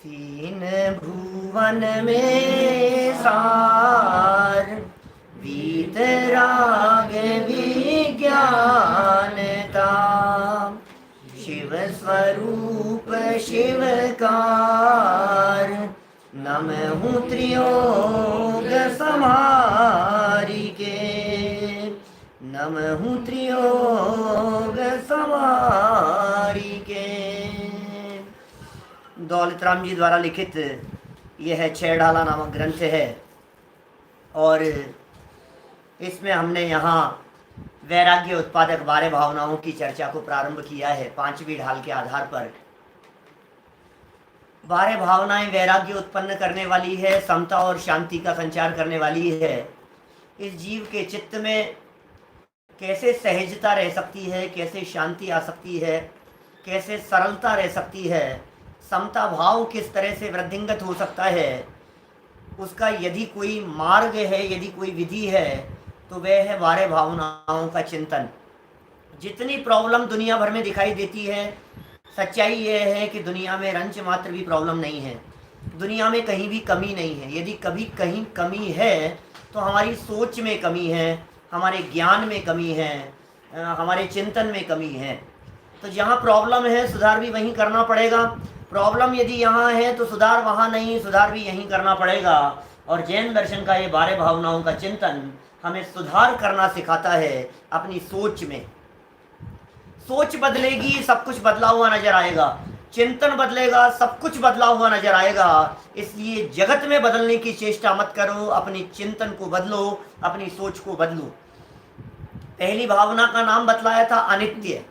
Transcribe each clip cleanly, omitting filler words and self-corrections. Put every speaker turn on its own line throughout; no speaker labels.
तीन भुवन में सार वीतराग विज्ञानता शिव स्वरूप शिवकार नमहु त्रियोग समारिके नमहु त्रियोग समारिके। दौलत राम जी द्वारा लिखित यह है छह डाला नामक ग्रंथ है और इसमें हमने यहाँ वैराग्य उत्पादक 12 भावनाओं की चर्चा को प्रारंभ किया है। 5वीं ढाल के आधार पर 12 भावनाएं वैराग्य उत्पन्न करने वाली है, समता और शांति का संचार करने वाली है। इस जीव के चित्त में कैसे सहजता रह सकती है, कैसे शांति आ सकती है, कैसे सरलता रह सकती है, समता भाव किस तरह से वृद्धिंगत हो सकता है, उसका यदि कोई मार्ग है, यदि कोई विधि है तो वह है 12 भावनाओं का चिंतन। जितनी प्रॉब्लम दुनिया भर में दिखाई देती है, सच्चाई यह है कि दुनिया में रंच मात्र भी प्रॉब्लम नहीं है, दुनिया में कहीं भी कमी नहीं है। यदि कभी कहीं कमी है तो हमारी सोच में कमी है, हमारे ज्ञान में कमी है, हमारे चिंतन में कमी है। तो जहाँ प्रॉब्लम है सुधार भी वहीं करना पड़ेगा। प्रॉब्लम यदि यहाँ है तो सुधार वहाँ नहीं, सुधार भी यहीं करना पड़ेगा। और जैन दर्शन का ये 12 भावनाओं का चिंतन हमें सुधार करना सिखाता है अपनी सोच में। सोच बदलेगी सब कुछ बदला हुआ नजर आएगा, चिंतन बदलेगा सब कुछ बदला हुआ नजर आएगा। इसलिए जगत में बदलने की चेष्टा मत करो, अपनी चिंतन को बदलो, अपनी सोच को बदलो। पहली भावना का नाम बतलाया था अनित्य।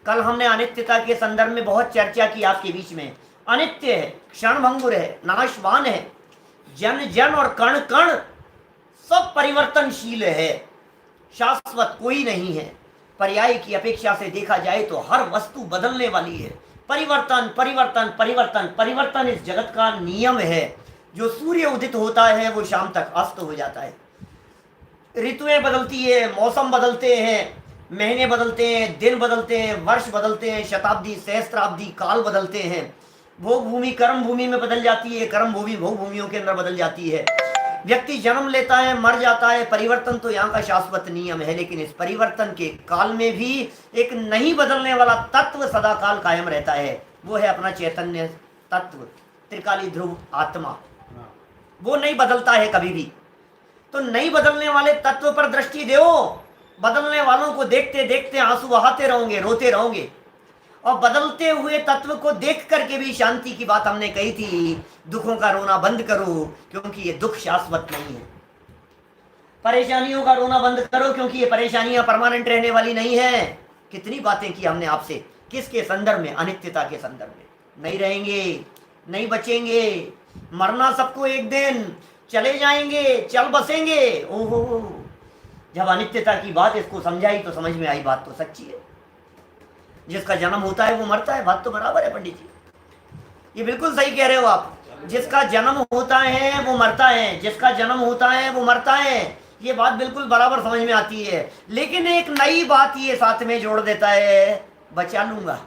कल हमने अनित्यता के संदर्भ में बहुत चर्चा की आपके बीच में। अनित्य है, क्षणभंगुर है, नाशवान है, जन जन और कण कण सब परिवर्तनशील है, शाश्वत कोई नहीं है। पर्याय की अपेक्षा से देखा जाए तो हर वस्तु बदलने वाली है। परिवर्तन परिवर्तन परिवर्तन परिवर्तन इस जगत का नियम है। जो सूर्य उदित होता है वो शाम तक अस्त हो जाता है। ऋतुएं बदलती है, मौसम बदलते हैं, महीने बदलते हैं, दिन बदलते हैं, वर्ष बदलते हैं, शताब्दी सहस्त्राब्दी काल बदलते हैं। भोग भूमि कर्म भूमि में बदल जाती है, कर्म भूमि भोग भूमियों के अंदर बदल जाती है। व्यक्ति जन्म लेता है, मर जाता है। परिवर्तन तो यहाँ का शाश्वत नियम है, लेकिन इस परिवर्तन के काल में भी एक नहीं बदलने वाला तत्व सदा काल कायम रहता है। वो है अपना चैतन्य तत्व, त्रिकाली ध्रुव आत्मा। वो नहीं बदलता है कभी भी। तो नहीं बदलने वाले तत्व पर दृष्टि दो। बदलने वालों को देखते देखते आंसू बहाते रहोगे, रोते रहोगे। और बदलते हुए तत्व को देख करके भी शांति की बात हमने कही थी, दुखों का रोना बंद करो क्योंकि ये दुख शाश्वत नहीं है। परेशानियों का रोना बंद करो क्योंकि ये परेशानियां परमानेंट रहने वाली नहीं है। कितनी बातें की हमने आपसे, किसके संदर्भ में? अनित्यता के संदर्भ में। नहीं रहेंगे, नहीं बचेंगे, मरना सबको एक दिन, चले जाएंगे, चल बसेंगे। ओहो, जब अनित्यता की बात इसको समझाई तो समझ में आई, बात तो सच्ची है। जिसका जन्म होता है वो मरता है, बात तो बराबर है पंडित जी, ये बिल्कुल सही कह रहे हो आप। जिसका जन्म होता है वो मरता है, जिसका जन्म होता है वो मरता है, ये बात बिल्कुल बराबर समझ में आती है। लेकिन एक नई बात ये साथ में जोड़ देता है, बचा लूंगा।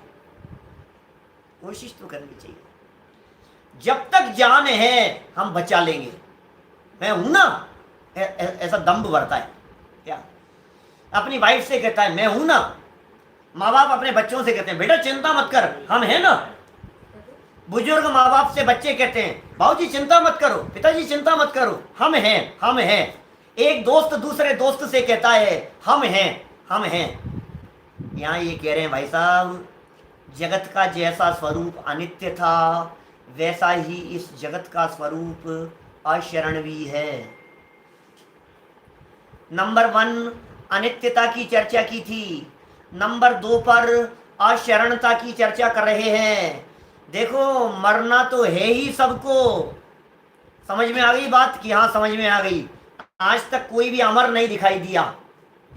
कोशिश तो करनी चाहिए, जब तक जान है हम बचा लेंगे। मैं हूं ना, ऐसा दम्भ बढ़ता है क्या? अपनी वाइफ से कहता है मैं हूं ना। माँ बाप अपने बच्चों से कहते हैं बेटा चिंता मत कर, हम हैं ना। बुजुर्ग माँ बाप से बच्चे कहते हैं बाबूजी चिंता मत करो, पिताजी चिंता मत करो, हम हैं, हम हैं। एक दोस्त दूसरे दोस्त से कहता है हम हैं, हम हैं। यहाँ ये कह रहे हैं भाई साहब, जगत का जैसा स्वरूप अनित्य था वैसा ही इस जगत का स्वरूप अशरणवी है। नंबर 1 अनित्यता की चर्चा की थी, नंबर 2 पर अशरणता की चर्चा कर रहे हैं। देखो मरना तो है ही सबको। समझ में आ गई बात कि हाँ समझ में आ गई? आज तक कोई भी अमर नहीं दिखाई दिया,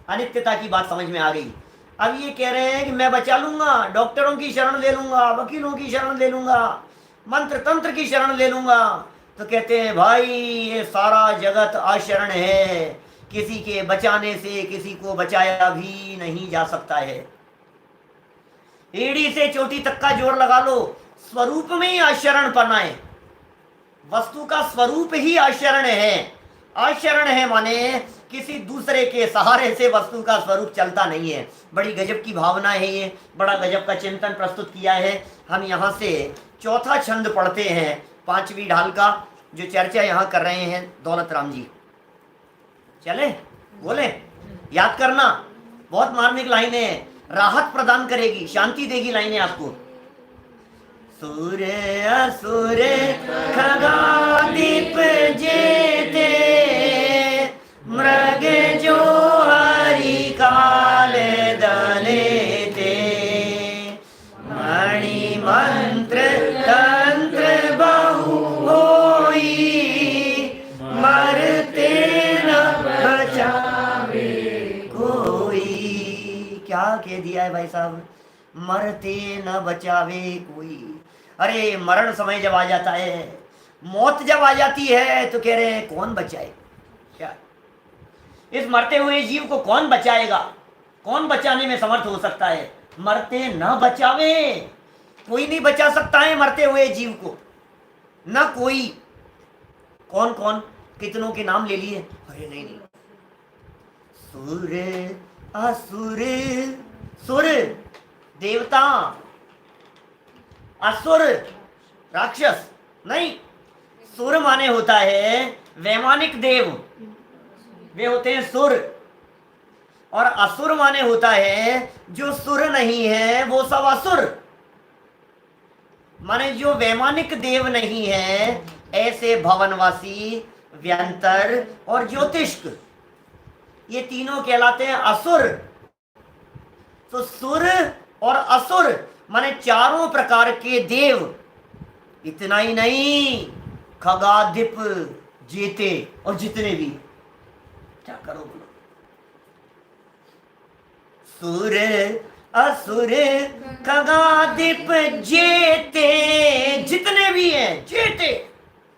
अनित्यता की बात समझ में आ गई। अब ये कह रहे हैं कि मैं बचा लूंगा, डॉक्टरों की शरण ले लूंगा, वकीलों की शरण ले लूंगा, मंत्र तंत्र की शरण ले लूंगा। तो कहते हैं भाई ये सारा जगत अशरण है, किसी के बचाने से किसी को बचाया भी नहीं जा सकता है। एड़ी से चोटी तक का जोर लगा लो, स्वरूप में ही आचरण पना है। वस्तु का स्वरूप ही आचरण है। आचरण है माने किसी दूसरे के सहारे से वस्तु का स्वरूप चलता नहीं है। बड़ी गजब की भावना है ये, बड़ा गजब का चिंतन प्रस्तुत किया है। हम यहाँ से चौथा छंद पढ़ते हैं, 5वीं ढाल का, जो चर्चा यहाँ कर रहे हैं दौलत राम जी। चले बोले, याद करना, बहुत मार्मिक लाइनें हैं, राहत प्रदान करेगी, शांति देगी लाइनें आपको। सुर असुर खगादीप जेते, मृग जो हरि काल दलेते, मणि मंत्र तंत्र बहु होई, मरते न बचावे कोई। क्या कह दिया है भाई साहब, मरते न बचावे कोई। अरे मरण समय जब आ जाता है, मौत जब आ जाती है, तो कह रहे हैं कौन बचाए। क्या इस मरते हुए जीव को कौन बचाएगा, कौन बचाने में समर्थ हो सकता है। मरते न बचावे, कोई नहीं बचा सकता है मरते हुए जीव को, न कोई। कौन कौन, कितनों के नाम ले लिए। अरे नहीं नहीं, सुर असुर, सुर देवता, असुर राक्षस नहीं। सुर माने होता है वैमानिक देव, वे होते हैं सुर। और असुर माने होता है जो सुर नहीं है वो सब असुर, माने जो वैमानिक देव नहीं है, ऐसे भवनवासी, व्यंतर और ज्योतिष्क, ये तीनों कहलाते हैं असुर। तो सुर और असुर माने चारों प्रकार के देव। इतना ही नहीं, खगाधिप जेते और जितने भी, क्या करो बोलो। सुर असुर खगाधिप जेते, जितने भी हैं, जेते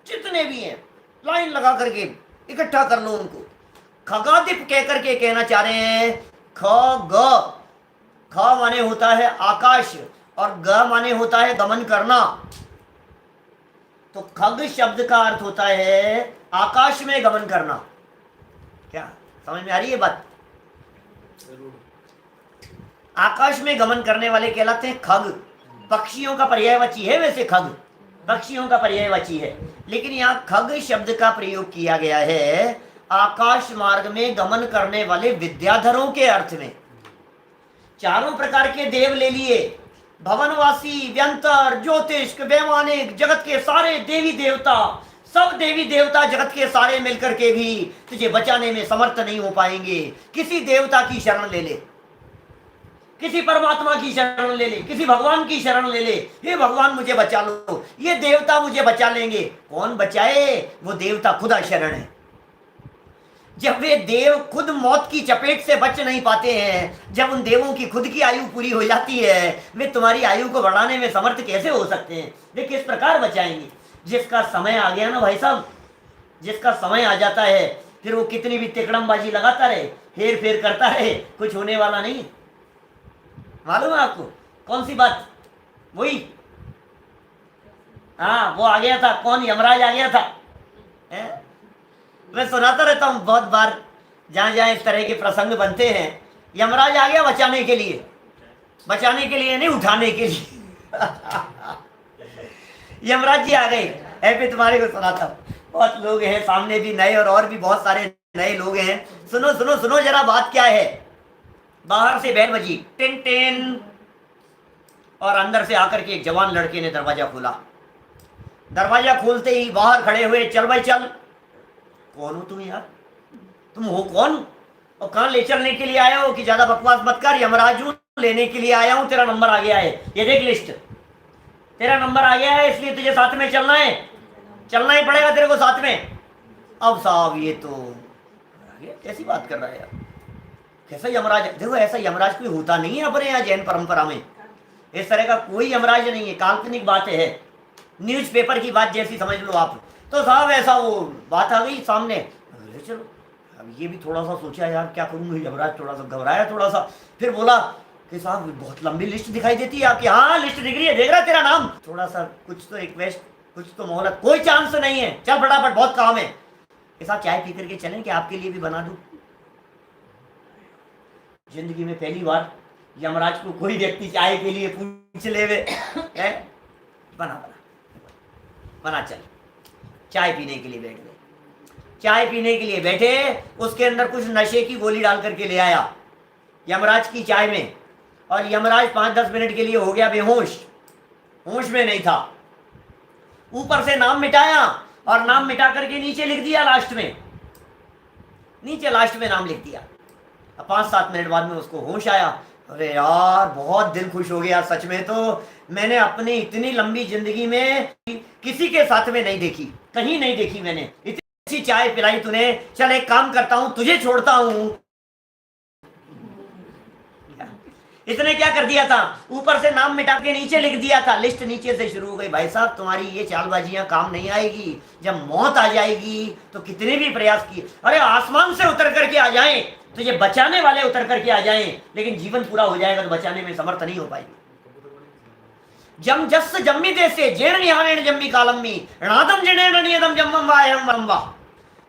जितने भी हैं, लाइन लगा करके इकट्ठा कर लो उनको। खगाधिप कह करके कहना चाह रहे हैं ख ग। ख माने होता है आकाश और ग माने होता है गमन करना। तो खग शब्द का अर्थ होता है आकाश में गमन करना। क्या समझ में आ रही है बात? आकाश में गमन करने वाले कहलाते हैं खग। पक्षियों का पर्यायवाची है, वैसे खग पक्षियों का पर्यायवाची है, लेकिन यहाँ खग शब्द का प्रयोग किया गया है आकाश मार्ग में गमन करने वाले विद्याधरों के अर्थ में। चारों प्रकार के देव ले लिए, भवनवासी, व्यंतर, ज्योतिष, वैमानिक, जगत के सारे देवी देवता, सब देवी देवता जगत के सारे मिलकर के भी तुझे बचाने में समर्थ नहीं हो पाएंगे। किसी देवता की शरण ले ले, किसी परमात्मा की शरण ले ले, किसी भगवान की शरण ले ले, हे भगवान मुझे बचा लो, ये देवता मुझे बचा लेंगे। कौन बचाए? वो देवता खुदा शरण है। जब वे देव खुद मौत की चपेट से बच नहीं पाते हैं, जब उन देवों की खुद की आयु पूरी हो जाती है, वे तुम्हारी आयु को बढ़ाने में समर्थ कैसे हो सकते हैं? वे किस प्रकार बचाएंगे? जिसका समय आ गया ना भाई साहब, जिसका समय आ जाता है, फिर वो कितनी भी तिकड़मबाजी लगाता रहे, हेर फेर करता रहे, कुछ होने वाला नहीं। मालूम है आपको कौन सी बात? वही, हाँ वो आ गया था, कौन? यमराज आ गया था। मैं सुनाता रहता हूँ बहुत बार, जहाँ जहाँ इस तरह के प्रसंग बनते हैं, यमराज आ गया बचाने के लिए, बचाने के लिए नहीं, उठाने के लिए। यमराज जी आ गए। ऐसे तुम्हारे को सुनाता हूँ, बहुत लोग हैं सामने भी नए और भी बहुत सारे नए लोग हैं। सुनो सुनो सुनो जरा, बात क्या है। बाहर से बैल बजी, टिन टिन, और अंदर से आकर के एक जवान लड़के ने दरवाजा खोला। दरवाजा खोलते ही बाहर खड़े हुए, चल भाई चल। कौन हो तुम यार? तुम हो कौन और कहाँ ले चलने के लिए आया हो? कि ज्यादा बकवास मत कर, यमराज हूं, लेने के लिए आया हूं, तेरा नंबर आ गया है, ये देख लिस्ट, तेरा नंबर आ गया है, इसलिए तुझे साथ में चलना है, चलना ही पड़ेगा तेरे को साथ में। अब साहब ये तो कैसी बात कर रहा है यार, कैसा यमराज? देखो ऐसा यमराज कोई होता नहीं है अपने यहाँ जैन परंपरा में, इस तरह का कोई यमराज नहीं है, काल्पनिक बात है, न्यूज़पेपर की बात जैसी समझ लो आप। तो साहब ऐसा वो बात आ गई सामने, अरे चलो। अब ये भी थोड़ा सा सोचा यार क्या करूँ, यमराज थोड़ा सा घबराया, थोड़ा सा, फिर बोला कि साहब बहुत लंबी लिस्ट दिखाई देती है आपकी। हाँ लिस्ट दिख रही है, देख रहा तेरा नाम, थोड़ा सा कुछ तो रिक्वेस्ट, कुछ तो मोहलत, कोई चांस नहीं है, चल फटाफट बहुत काम है। के साथ चाय पी करके चलें कि आपके लिए भी बना दूं। जिंदगी में पहली बार यमराज को कोई व्यक्ति चाय के लिए पूछ ले बना बना बना, चल। चाय पीने के लिए बैठ गए। चाय पीने के लिए बैठे, उसके अंदर कुछ नशे की गोली डाल करके ले आया यमराज की चाय में, और यमराज 5-10 मिनट के लिए हो गया बेहोश, होश में नहीं था। ऊपर से नाम मिटाया, और नाम मिटा करके नीचे लिख दिया लास्ट में, नीचे लास्ट में नाम लिख दिया। 5-7 मिनट बाद में उसको होश आया। अरे यार बहुत दिल खुश हो गया, सच में तो मैंने अपनी इतनी लंबी जिंदगी में किसी के साथ में नहीं देखी, कहीं नहीं देखी मैंने, इतनी अच्छी चाय पिलाई तूने। चल एक काम करता हूं, तुझे छोड़ता हूं। इसने क्या कर दिया था, ऊपर से नाम मिटा के नीचे लिख दिया था, लिस्ट नीचे से शुरू हो गई। भाई साहब तुम्हारी ये चालबाजियां काम नहीं आएगी, जब मौत आ जाएगी तो कितने भी प्रयास किए, अरे आसमान से उतर करके आ जाएं, तुझे बचाने वाले उतर करके आ जाएं, लेकिन जीवन पूरा हो जाएगा तो बचाने में समर्थ नहीं हो पाएगी। जम जस जम्मी देसे जेण निहारेण जम्मी कालम्मी णादम जनेण नियदम जम्मम वायम वरम वा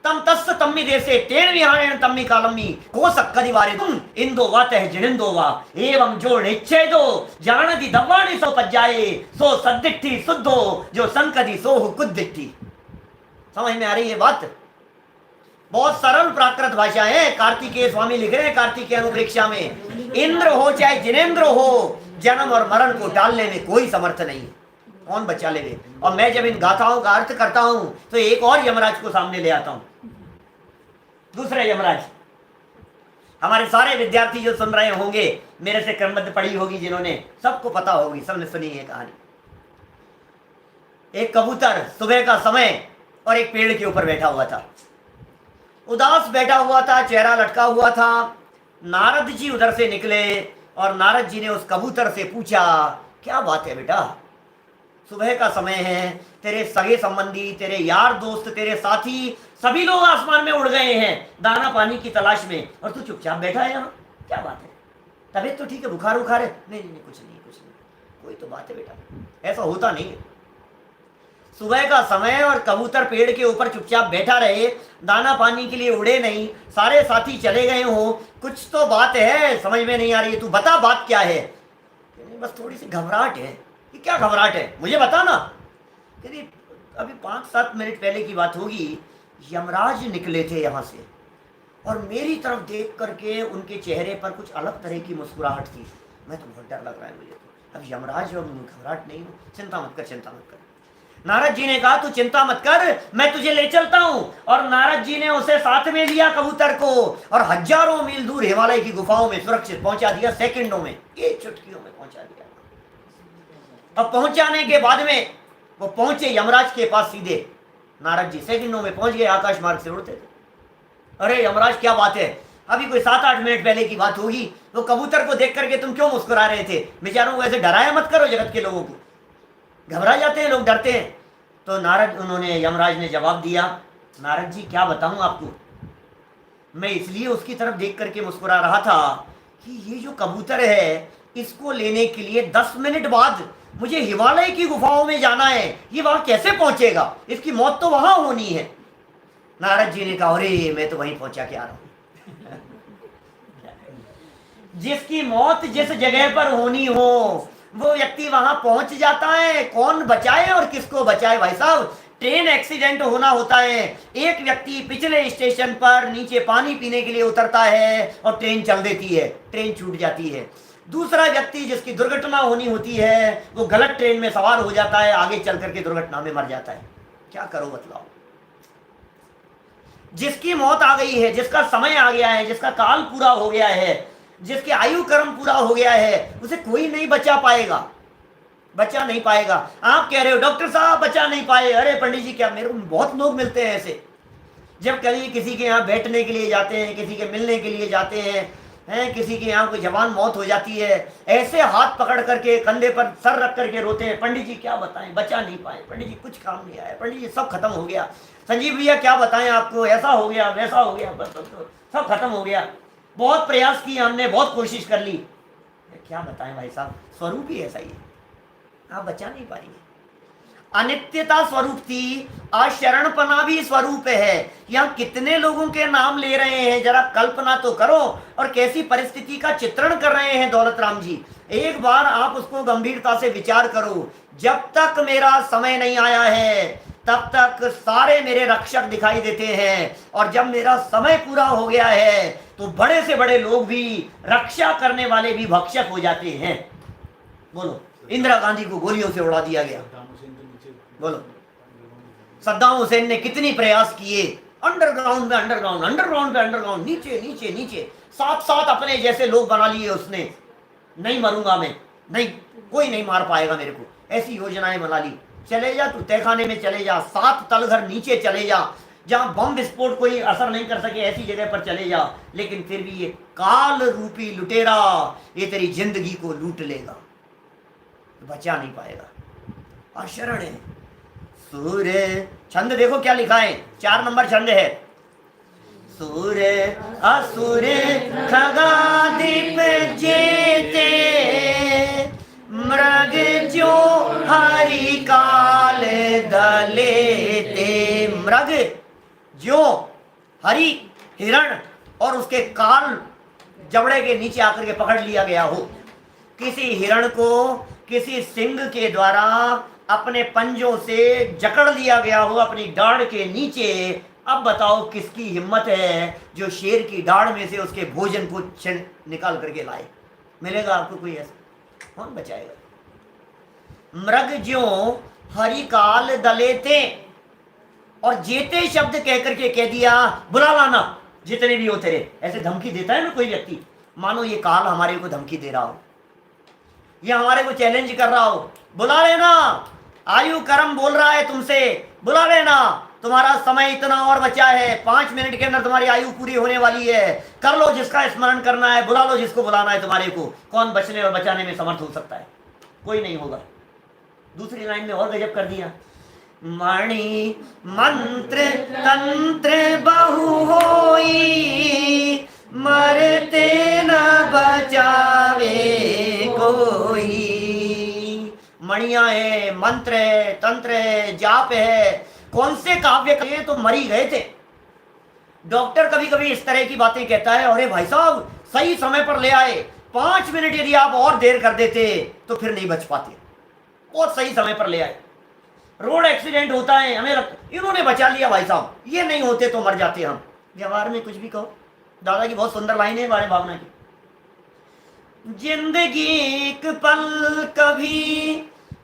तम तस्स तम्मी देसे तेण विहारेण तम्मी कालम्मी को सक्कदि वारे तुम इंदो वा तह जिणिंदो वा एवं जो निच्छेदो जानदि दव्वाणि सो पज्जाए सो सद्दिट्ठी सुद्धो जो संकदि सोहु कुद्दिट्ठी। समझ में आ रही है बात? बहुत सरल प्राकृत भाषा है। कार्तिकेय स्वामी लिख रहे हैं कार्तिकेय अनुप्रेक्षा में, इंद्र हो चाहे जिनेंद्र हो, जन्म और मरण को टालने में कोई समर्थ नहीं है, कौन बचा ले। और मैं जब इन गाथाओं का अर्थ करता हूं तो एक और यमराज को सामने ले आता हूं, दूसरे यमराज। हमारे सारे विद्यार्थी जो सुन रहे होंगे, मेरे से क्रमबद्ध पढ़ी होगी जिन्होंने, सबको पता होगी, सबने सुनी है कहानी। एक कबूतर सुबह का समय और एक पेड़ के ऊपर बैठा हुआ था, उदास बैठा हुआ था, चेहरा लटका हुआ था। नारद जी उधर से निकले और नारद जी ने उस कबूतर से पूछा, क्या बात है बेटा, सुबह का समय है, तेरे सगे संबंधी, तेरे यार दोस्त, तेरे साथी सभी लोग आसमान में उड़ गए हैं दाना पानी की तलाश में, और तू चुपचाप बैठा है यहाँ, क्या बात है? तबीयत तो ठीक है, बुखार उखार है? नहीं नहीं कुछ नहीं, कुछ नहीं, कोई तो बात है बेटा, ऐसा होता नहीं है। सुबह का समय और कबूतर पेड़ के ऊपर चुपचाप बैठा रहे, दाना पानी के लिए उड़े नहीं, सारे साथी चले गए हो, कुछ तो बात है, समझ में नहीं आ रही है, तू बता बात क्या है? बस थोड़ी सी घबराहट है। कि क्या घबराहट है, मुझे बता ना। कि अभी 5-7 मिनट पहले की बात होगी, यमराज निकले थे यहाँ से, और मेरी तरफ देख करके उनके चेहरे पर कुछ अलग तरह की मुस्कुराहट थी। मैं तो बहुत डर लग रहा है मुझे तो। अब यमराज और घबराहट नहीं हो, चिंता मत कर, चिंता मत कर। नारद जी ने कहा तू चिंता मत कर, मैं तुझे ले चलता हूं। और नारद जी ने उसे साथ में लिया कबूतर को, और हजारों मील दूर हिमालय की गुफाओं में सुरक्षित पहुंचा दिया, सेकंडों में, एक चुटकियों में पहुंचा दिया। अब पहुंचाने के बाद में वो पहुंचे यमराज के पास सीधे, नारद जी सेकंडों में पहुंच गए, आकाश मार्ग से उड़ते थे। अरे यमराज क्या बात है, अभी कोई 7-8 मिनट पहले की बात होगी, वो कबूतर को देख करके तुम क्यों मुस्कुरा रहे थे? बेचारों को ऐसे डराया मत करो, जगत के लोगों को घबरा जाते हैं लोग, डरते हैं। तो उन्होंने यमराज ने जवाब दिया, नारद जी क्या बताऊं आपको, मैं इसलिए उसकी तरफ देख करके मुस्कुरा रहा था कि ये जो कबूतर है, इसको लेने के लिए 10 मिनट बाद मुझे हिमालय की गुफाओं में जाना है, ये वहां कैसे पहुंचेगा, इसकी मौत तो वहां होनी है। नारद जी ने कहा अरे मैं तो वहीं पहुंचा के आ रहा हूं। जिसकी मौत जिस जगह पर होनी हो वो व्यक्ति वहां पहुंच जाता है, कौन बचाए और किसको बचाए? भाई साहब ट्रेन एक्सीडेंट होना होता है, एक व्यक्ति पिछले स्टेशन पर नीचे पानी पीने के लिए उतरता है और ट्रेन चल देती है, ट्रेन छूट जाती है। दूसरा व्यक्ति जिसकी दुर्घटना होनी होती है वो गलत ट्रेन में सवार हो जाता है, आगे चल करके दुर्घटना में मर जाता है। क्या करो बतलाओ? जिसकी मौत आ गई है, जिसका समय आ गया है, जिसका काल पूरा हो गया है, जिसके आयु कर्म पूरा हो गया है, उसे कोई नहीं बचा पाएगा, बचा नहीं पाएगा। आप कह रहे हो डॉक्टर साहब बचा नहीं पाए, अरे पंडित जी क्या, मेरे को बहुत लोग मिलते हैं ऐसे, जब कभी किसी के यहाँ बैठने के लिए जाते हैं, किसी के मिलने के लिए जाते हैं, किसी के यहाँ कोई जवान मौत हो जाती है, ऐसे हाथ पकड़ करके कंधे पर सर रख करके रोते हैं, पंडित जी क्या बताएं, बचा नहीं पाए, पंडित जी कुछ काम नहीं आया, पंडित जी सब खत्म हो गया, संजीव भैया क्या बताएं आपको, ऐसा हो गया वैसा हो गया, बस सब खत्म हो गया, बहुत प्रयास किए हमने, बहुत कोशिश कर ली। क्या बताएं भाई साहब, स्वरूप ही ऐसा ही है, आप बचा नहीं पाएंगे। अनित्यता स्वरूप थी, अशरणपना भी स्वरूप है। यहाँ कितने लोगों के नाम ले रहे हैं, जरा कल्पना तो करो, और कैसी परिस्थिति का चित्रण कर रहे हैं दौलत राम जी। एक बार आप उसको गंभीरता से विचार करो। जब तक मेरा समय नहीं आया है तब तक सारे मेरे रक्षक दिखाई देते हैं, और जब मेरा समय पूरा हो गया है तो बड़े से बड़े लोग भी, रक्षा करने वाले भी भक्षक हो जाते हैं। बोलो, इंदिरा गांधी को गोलियों से उड़ा दिया गया, बोलो सद्दाम हुसैन ने कितनी प्रयास किए, अंडरग्राउंड में अंडरग्राउंड, अंडरग्राउंड पे अंडरग्राउंड, नीचे नीचे नीचे, साथ साथ अपने जैसे लोग बना लिए उसने। नहीं मरूंगा मैं, नहीं कोई नहीं मार पाएगा मेरे को, ऐसी योजनाएं बना ली। चले जा तू तहखाने में, चले जा 7 तलघर नीचे चले जा, जहां बम विस्फोट कोई असर नहीं कर सके, ऐसी जगह पर चले जा। लेकिन फिर भी ये काल रूपी लुटेरा ये तेरी जिंदगी को लूट लेगा, बचा नहीं पाएगा। अशरण है। सूर्य, छंद देखो क्या लिखा है, 4 नंबर छंद है। सूर्य असुर खगादीप जेते, मृग जो हरि काल दलेते। मृग जो हरि, हिरण, और उसके काल जबड़े के नीचे आकर के पकड़ लिया गया हो। किसी हिरण को किसी सिंह के द्वारा अपने पंजों से जकड़ लिया गया हो अपनी दाढ़ के नीचे। अब बताओ किसकी हिम्मत है जो शेर की दाढ़ में से उसके भोजन को निकाल करके लाए? मिलेगा आपको कोई ऐसा? कौन बचाएगा? मृग ज्यों हरि काल दलेते, और जेते शब्द कह करके कह दिया बुला लाना जितने भी हो तेरे। ऐसे धमकी देता है ना कोई व्यक्ति, मानो ये काल हमारे को धमकी दे रहा हो, ये हमारे को चैलेंज कर रहा हो, बुला लेना, आयु कर्म बोल रहा है तुमसे, बुला लेना, तुम्हारा समय इतना और बचा है, 5 मिनट के अंदर तुम्हारी आयु पूरी होने वाली है, कर लो जिसका स्मरण करना है, बुला लो जिसको बुलाना है तुम्हारे को। कौन बचने और बचाने में समर्थ हो सकता है? कोई नहीं होगा। दूसरी लाइन में और गजब कर दिया, मणि मंत्र तंत्र बहु होई, मरते न बचावे कोई। मणिया है, मंत्र है, तंत्र है, जाप है, कौन से काव्य कहे तो मरी गए थे। डॉक्टर कभी कभी इस तरह की बातें कहता है, अरे भाई साहब सही समय पर ले आए, 5 मिनट यदि आप और देर कर देते तो फिर नहीं बच पाते, बहुत सही समय पर ले आए। रोड एक्सीडेंट होता है, हमें इन्होंने बचा लिया भाई साहब, ये नहीं होते तो मर जाते हम। व्यवहार में कुछ भी कहो। दादा की बहुत सुंदर लाइन है बारे भावना की, जिंदगी एक पल कभी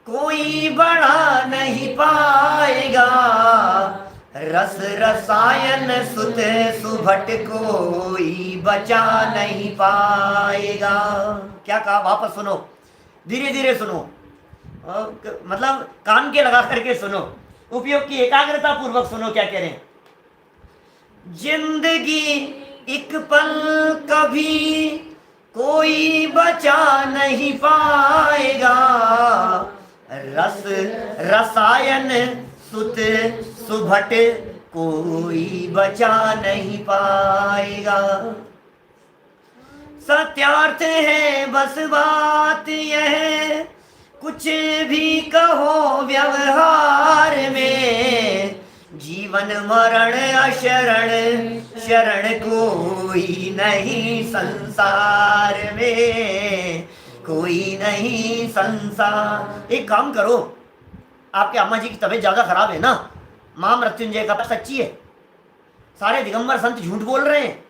कोई बड़ा नहीं पाएगा, रस रसायन सुत सुभट कोई बचा नहीं पाएगा। क्या कहा? वापस सुनो, धीरे धीरे सुनो, मतलब कान के लगा करके सुनो, उपयोग की एकाग्रता पूर्वक सुनो क्या कह रहे हैं। जिंदगी एक पल कभी कोई बचा नहीं पाएगा, रस रसायन सुत सुभट कोई बचा नहीं पाएगा। सत्यार्थ है बस बात यह, कुछ भी कहो व्यवहार में, जीवन मरण अशरण शरण कोई नहीं संसार में, कोई नहीं संसार। एक काम करो, आपके अम्मा जी की तबीयत ज्यादा खराब है ना, मां मृत्युंजय का सच्ची है, सारे दिगंबर संत झूठ बोल रहे हैं,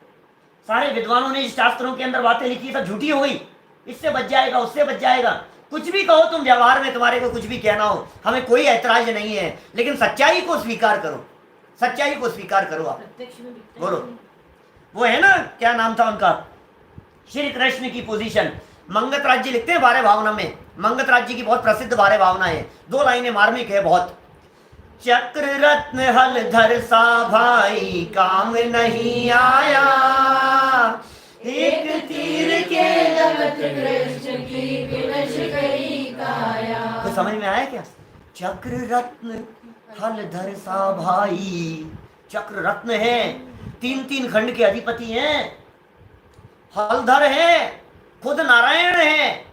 सारे विद्वानों ने इस शास्त्रों के अंदर बातें लिखी सब झूठी हो गई, इससे बच जाएगा उससे बच जाएगा। कुछ भी कहो तुम व्यवहार में, तुम्हारे को कुछ भी कहना हो, हमें कोई ऐतराज नहीं है, लेकिन सच्चाई को स्वीकार करो, सच्चाई को स्वीकार करो। आप बोलो, वो है ना, क्या नाम था उनका, श्री कृष्ण की पोजीशन। मंगत राज्य लिखते हैं बारे भावना में, मंगत राज्य की बहुत प्रसिद्ध बारे भावना है, 2 लाइनें मार्मिक है बहुत। चक्र रत्न हलधर सा भाई काम नहीं आया, एक तीर के लगत कृष्ण की विनश गई काया। तो समझ में आया क्या? चक्र रत्न हलधर सा भाई, चक्र रत्न है, 3-3 खंड के अधिपति हैं, हलधर है, खुद नारायण है,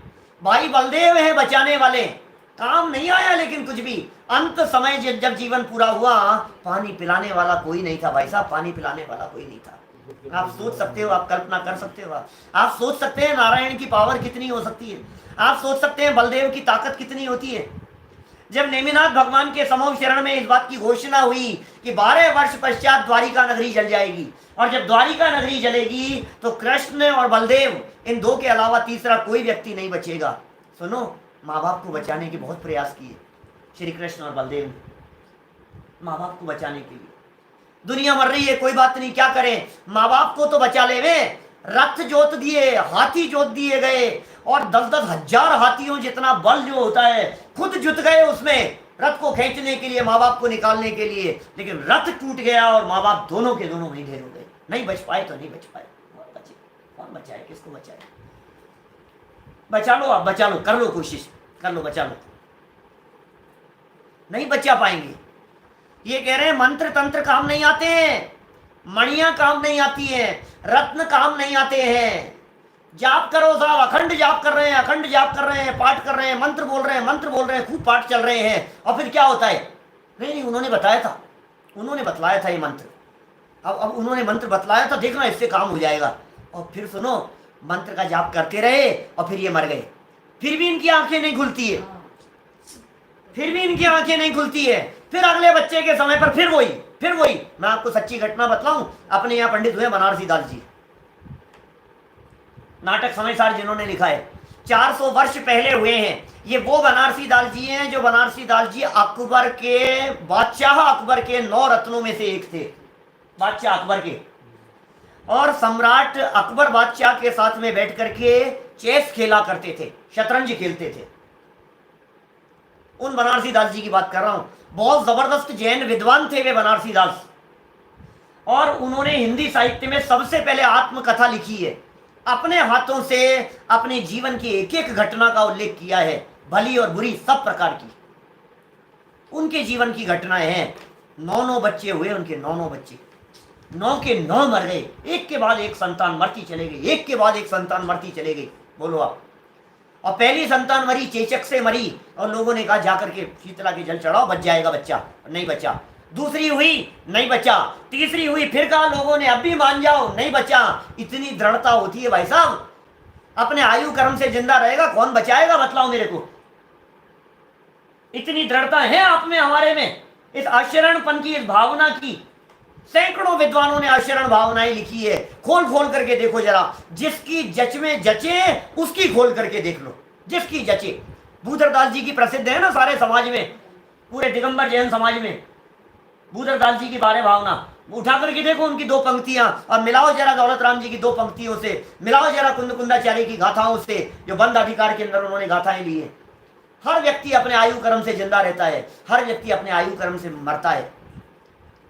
भाई बलदेव है बचाने वाले, काम नहीं आया लेकिन कुछ भी। अंत समय जब जीवन पूरा हुआ, पानी पिलाने वाला कोई नहीं था भाई साहब, पानी पिलाने वाला कोई नहीं था। आप सोच सकते हो, आप कल्पना कर सकते हो, आप सोच सकते हैं नारायण की पावर कितनी हो सकती है, आप सोच सकते हैं बलदेव की ताकत कितनी होती है। जब नेमिनाथ भगवान के समूह शरण में इस बात की घोषणा हुई कि 12 वर्ष पश्चात द्वारिका नगरी जल जाएगी, और जब द्वारिका नगरी जलेगी तो कृष्ण और बलदेव, इन दो के अलावा तीसरा कोई व्यक्ति नहीं बचेगा। सुनो, माँ बाप को बचाने के बहुत प्रयास किए श्री कृष्ण और बलदेव, माँ बाप को बचाने के लिए। दुनिया मर रही है, कोई बात नहीं, क्या करें, माँ बाप को तो बचा ले वे। रथ जोत दिए, हाथी जोत दिए गए, और 10-10 हजार हाथियों जितना बल जो होता है खुद जुट गए उसमें रथ को खींचने के लिए, माँ बाप को निकालने के लिए। लेकिन रथ टूट गया और माँ बाप दोनों के दोनों वहीं ढेर हो गए। नहीं बच पाए तो नहीं बच पाए, कौन बचाए, किसको बचाए? बचा लो आप, बचा लो, कर लो कोशिश, कर लो, बचा लो, नहीं बचा पाएंगे। ये कह रहे हैं मंत्र तंत्र काम नहीं आते हैं, मणियां काम नहीं आती हैं, रत्न काम नहीं आते हैं। जाप करो साहब, अखंड जाप कर रहे हैं, अखंड जाप कर रहे हैं, पाठ कर रहे हैं, मंत्र बोल रहे हैं, मंत्र बोल रहे हैं, खूब पाठ चल रहे हैं, और फिर क्या होता है? नहीं, उन्होंने बताया था, उन्होंने बतलाया था ये मंत्र, अब उन्होंने मंत्र बतलाया था, देखना इससे काम हो जाएगा। और फिर सुनो, मंत्र का जाप करते रहे और फिर ये मर गए, फिर भी इनकी आंखें नहीं खुलती है, फिर भी इनकी आंखें नहीं खुलती है। फिर अगले बच्चे के समय पर फिर वही। मैं आपको सच्ची घटना बतलाऊं, अपने यहाँ पंडित हुए बनारसी दास जी, नाटक समयसार जिन्होंने लिखा है, 400 वर्ष पहले हुए हैं। ये वो बनारसी दास जी हैं जो बनारसी दास जी अकबर के, बादशाह अकबर के 9 रत्नों में से एक थे, बादशाह अकबर के। और सम्राट अकबर बादशाह के साथ में बैठ करके चेस खेला करते थे, शतरंज खेलते थे। उन बनारसी दास जी की बात कर रहा हूं। बहुत जबरदस्त जैन विद्वान थे वे बनारसी दास, और उन्होंने हिंदी साहित्य में सबसे पहले आत्मकथा लिखी है। अपने हाथों से अपने जीवन की एक एक घटना का उल्लेख किया है, भली और बुरी सब प्रकार की उनके जीवन की घटनाएं हैं। 9 बच्चे हुए उनके, 9 बच्चे, 9 के 9 मर गए, एक के बाद एक संतान मरती चले गई, एक के बाद एक संतान मरती चले गई। बोलो आप। और पहली संतान मरी, चेचक से मरी, और लोगों ने कहा जाकर के शीतला के जल चढ़ाओ, बच जाएगा बच्चा, नहीं बचा। दूसरी हुई, नहीं बचा। तीसरी हुई, फिर कहा लोगों ने अब भी मान जाओ, नहीं बचा। इतनी दृढ़ता होती है भाई साहब, अपने आयु कर्म से जिंदा रहेगा, कौन बचाएगा बतलाओ मेरे को? इतनी दृढ़ता है आप में, हमारे में, इस आचरणपन की, इस भावना की। सैकड़ों विद्वानों ने आचरण भावनाएं लिखी है, खोल खोल करके देखो जरा, जिसकी जच में जचे उसकी खोल करके देख लो, जिसकी जचे। भूधरदास जी की प्रसिद्ध है ना सारे समाज में, पूरे दिगंबर जैन समाज में भूधरदास जी की 12 भावना उठा करके देखो, उनकी 2 पंक्तियां, और मिलाओ जरा दौलत राम जी की 2 पंक्तियों से, मिलाओ जरा कुंद कुंदाचार्य की गाथाओं से, जो बंद अधिकार के अंदर उन्होंने गाथाएं ली है। हर व्यक्ति अपने आयु कर्म से जिंदा रहता है, हर व्यक्ति अपने आयु कर्म से मरता है।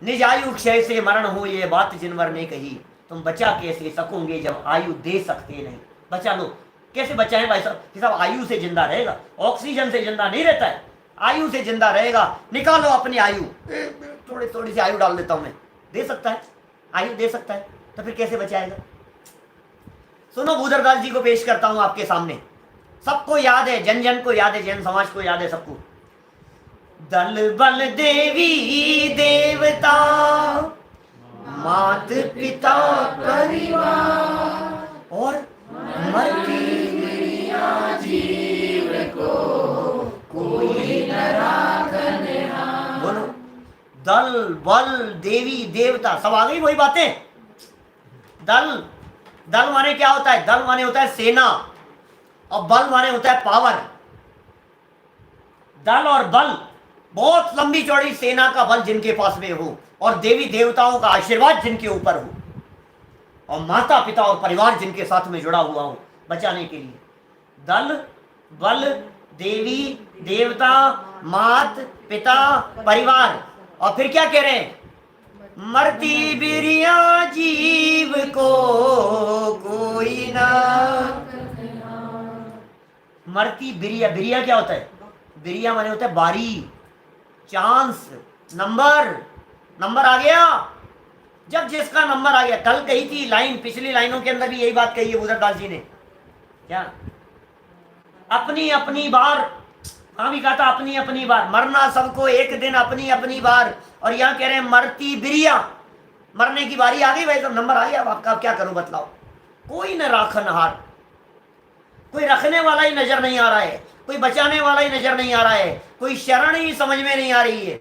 निज आयु क्षय से मरण हो, ये बात जिनवर ने कही, तुम बचा कैसे सकोगे जब आयु दे सकते नहीं। बचा लो, कैसे बचाएं भाई साहब? कि साहब आयु से जिंदा रहेगा, ऑक्सीजन से जिंदा नहीं रहता है, आयु से जिंदा रहेगा। निकालो अपनी आयु, थोड़ी सी आयु डाल देता हूं मैं, दे सकता है, आयु दे सकता है, तो फिर कैसे बचाएगा? सुनो, भूधरदास जी को पेश करता हूं आपके सामने, सबको याद है, जन जन को याद है, जैन समाज को याद है सबको। दल बल देवी देवता, मात पिता परिवार, और मरती जीव को कोई न राखने। बोलो, दल बल देवी देवता, सब आ गई वही बातें। दल माने क्या होता है? दल माने होता है सेना, और बल माने होता है पावर। दल और बल, बहुत लंबी चौड़ी सेना का बल जिनके पास में हो, और देवी देवताओं का आशीर्वाद जिनके ऊपर हो, और माता पिता और परिवार जिनके साथ में जुड़ा हुआ हो बचाने के लिए। दल बल देवी देवता मात पिता परिवार, और फिर क्या कह रहे हैं? मरती बिरिया जीव को कोई ना। मरती बिरिया, बिरिया क्या होता है? बिरिया माने होता है बारी, चांस, नंबर आ गया। जब जिसका नंबर आ गया, कल कही थी लाइन, पिछली लाइनों के अंदर भी यही बात कही है भूधरदास जी ने। क्या? अपनी अपनी बार, हाँ भी कहा था अपनी अपनी बार, मरना सबको एक दिन, अपनी अपनी बार। और यहाँ कह रहे हैं मरती बिरिया, मरने की बारी आ गई भाई, सब नंबर आ गया अब आपका, अब क्या करूं बतलाओ। कोई न राखन हार, कोई रखने वाला ही नजर नहीं आ रहा है, कोई बचाने वाला ही नजर नहीं आ रहा है, कोई शरण ही समझ में नहीं आ रही है।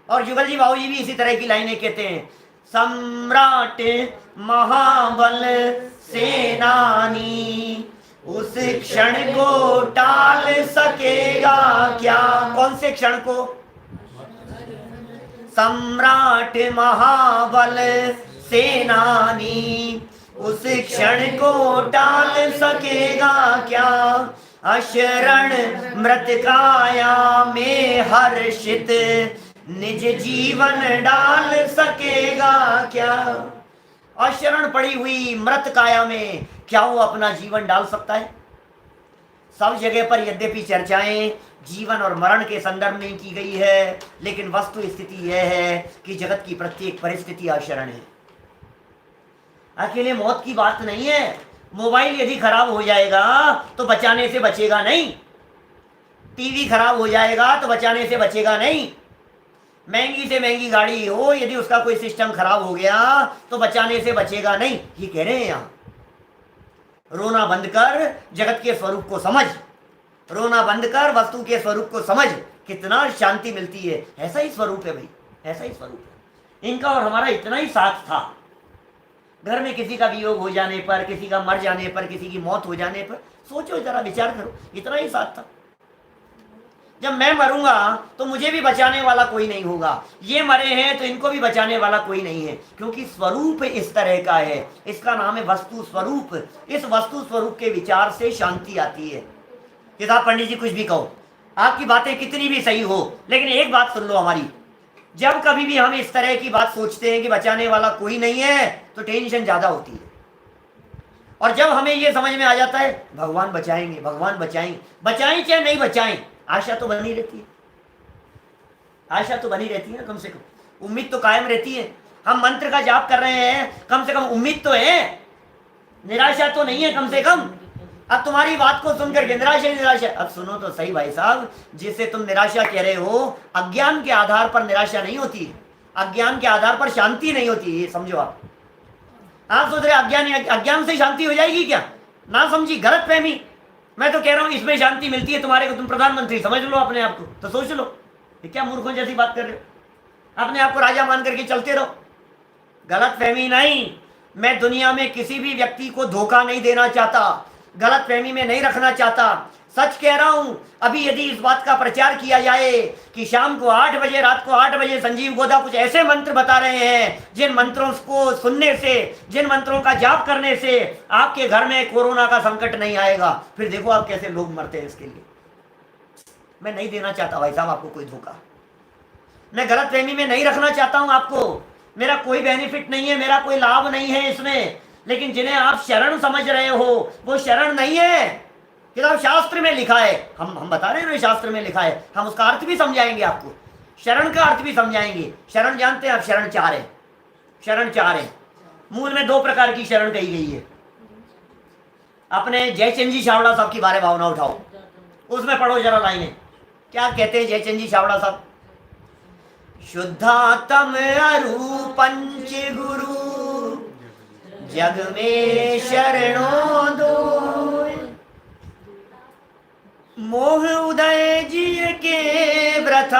और जुगल जी बाबू जी भी इसी तरह की लाइनें कहते हैं, सम्राट महाबल सेनानी उस क्षण को टाल सकेगा क्या? कौन से क्षण को? सम्राट महाबल सेनानी उस क्षण को टाल सकेगा क्या? अशरण मृतकाया में हर्षित निज जीवन डाल सकेगा क्या? अशरण पड़ी हुई मृत काया में क्या वो अपना जीवन डाल सकता है? सब जगह पर यद्यपि चर्चाएं जीवन और मरण के संदर्भ में की गई है, लेकिन वस्तु स्थिति यह है कि जगत की प्रत्येक परिस्थिति अशरण है। अकेले मौत की बात नहीं है। मोबाइल यदि खराब हो जाएगा तो बचाने से बचेगा नहीं, टीवी खराब हो जाएगा तो बचाने से बचेगा नहीं, महंगी से महंगी गाड़ी हो यदि उसका कोई सिस्टम खराब हो गया तो बचाने से बचेगा नहीं। ये कह रहे हैं यहां, रोना बंद कर, जगत के स्वरूप को समझ, रोना बंद कर, वस्तु के स्वरूप को समझ, कितना शांति मिलती है। ऐसा ही स्वरूप है भाई, ऐसा ही स्वरूप है इनका और हमारा। इतना ही साथ था। घर में किसी का वियोग हो जाने पर, किसी का मर जाने पर, किसी की मौत हो जाने पर, सोचो जरा, विचार करो, इतना ही साथ था। जब मैं मरूंगा तो मुझे भी बचाने वाला कोई नहीं होगा, ये मरे हैं तो इनको भी बचाने वाला कोई नहीं है, क्योंकि स्वरूप इस तरह का है। इसका नाम है वस्तु स्वरूप। इस वस्तु स्वरूप के विचार से शांति आती है। कि साहब पंडित जी कुछ भी कहो, आपकी बातें कितनी भी सही हो, लेकिन एक बात सुन लो हमारी, जब कभी भी हम इस तरह की बात सोचते हैं कि बचाने वाला कोई नहीं है तो टेंशन ज्यादा होती है। और जब हमें यह समझ में आ जाता है भगवान बचाएंगे, भगवान बचाएंगे, बचाएं चाहे नहीं बचाएं, आशा तो बनी रहती है। आशा तो बनी रहती है ना, कम से कम उम्मीद तो कायम रहती है। हम मंत्र का जाप कर रहे हैं, कम से कम उम्मीद तो है, निराशा तो नहीं है कम से कम। अब तुम्हारी बात को सुनकर निराशा निराशा, अब सुनो तो सही भाई साहब, जिसे तुम निराशा कह रहे हो, अज्ञान के आधार पर निराशा नहीं होती, अज्ञान के आधार पर शांति नहीं होती, ये समझो आप सोच रहे अज्ञान से शांति हो जाएगी क्या? ना समझी, गलत फहमी। मैं तो कह रहा हूं इसमें शांति मिलती है तुम्हारे को, तुम प्रधानमंत्री समझ लो अपने आप को, तो सोच लो, ये क्या मूर्खों जैसी बात कर रहे हो? अपने आप को राजा मान करके चलते रहो। गलत फहमी नहीं, मैं दुनिया में किसी भी व्यक्ति को धोखा नहीं देना चाहता, गलत फहमी में नहीं रखना चाहता, सच कह रहा हूं। अभी यदि इस बात का प्रचार किया जाए कि शाम को 8 बजे, रात को 8 बजे संजीव गोदा कुछ ऐसे मंत्र बता रहे हैं जिन मंत्रों को सुनने से, जिन मंत्रों का जाप करने से आपके घर में कोरोना का संकट नहीं आएगा, फिर देखो आप कैसे लोग मरते हैं इसके लिए। मैं नहीं देना चाहता भाई साहब आपको कोई धोखा, मैं गलत फहमी में नहीं रखना चाहता हूं आपको, मेरा कोई बेनिफिट नहीं है, मेरा कोई लाभ नहीं है इसमें। लेकिन जिन्हें आप शरण समझ रहे हो वो शरण नहीं है। किताब शास्त्र में लिखा है, हम बता रहे हैं ना, शास्त्र में लिखा है, हम उसका अर्थ भी समझाएंगे आपको, शरण का अर्थ भी समझाएंगे। शरण जानते हैं आप? शरण चार है, शरण चार है। मूल में 2 प्रकार की शरण कही गई है। अपने जयचंद जी छावड़ा साहब की बारे भावना उठाओ, उसमें पढ़ो जरा लाइनें, क्या कहते हैं जयचंद जी छावड़ा साहब? शुद्धात्म अरु पंच गुरु जग में शरणों दो, मोह उदय जी के व्रथा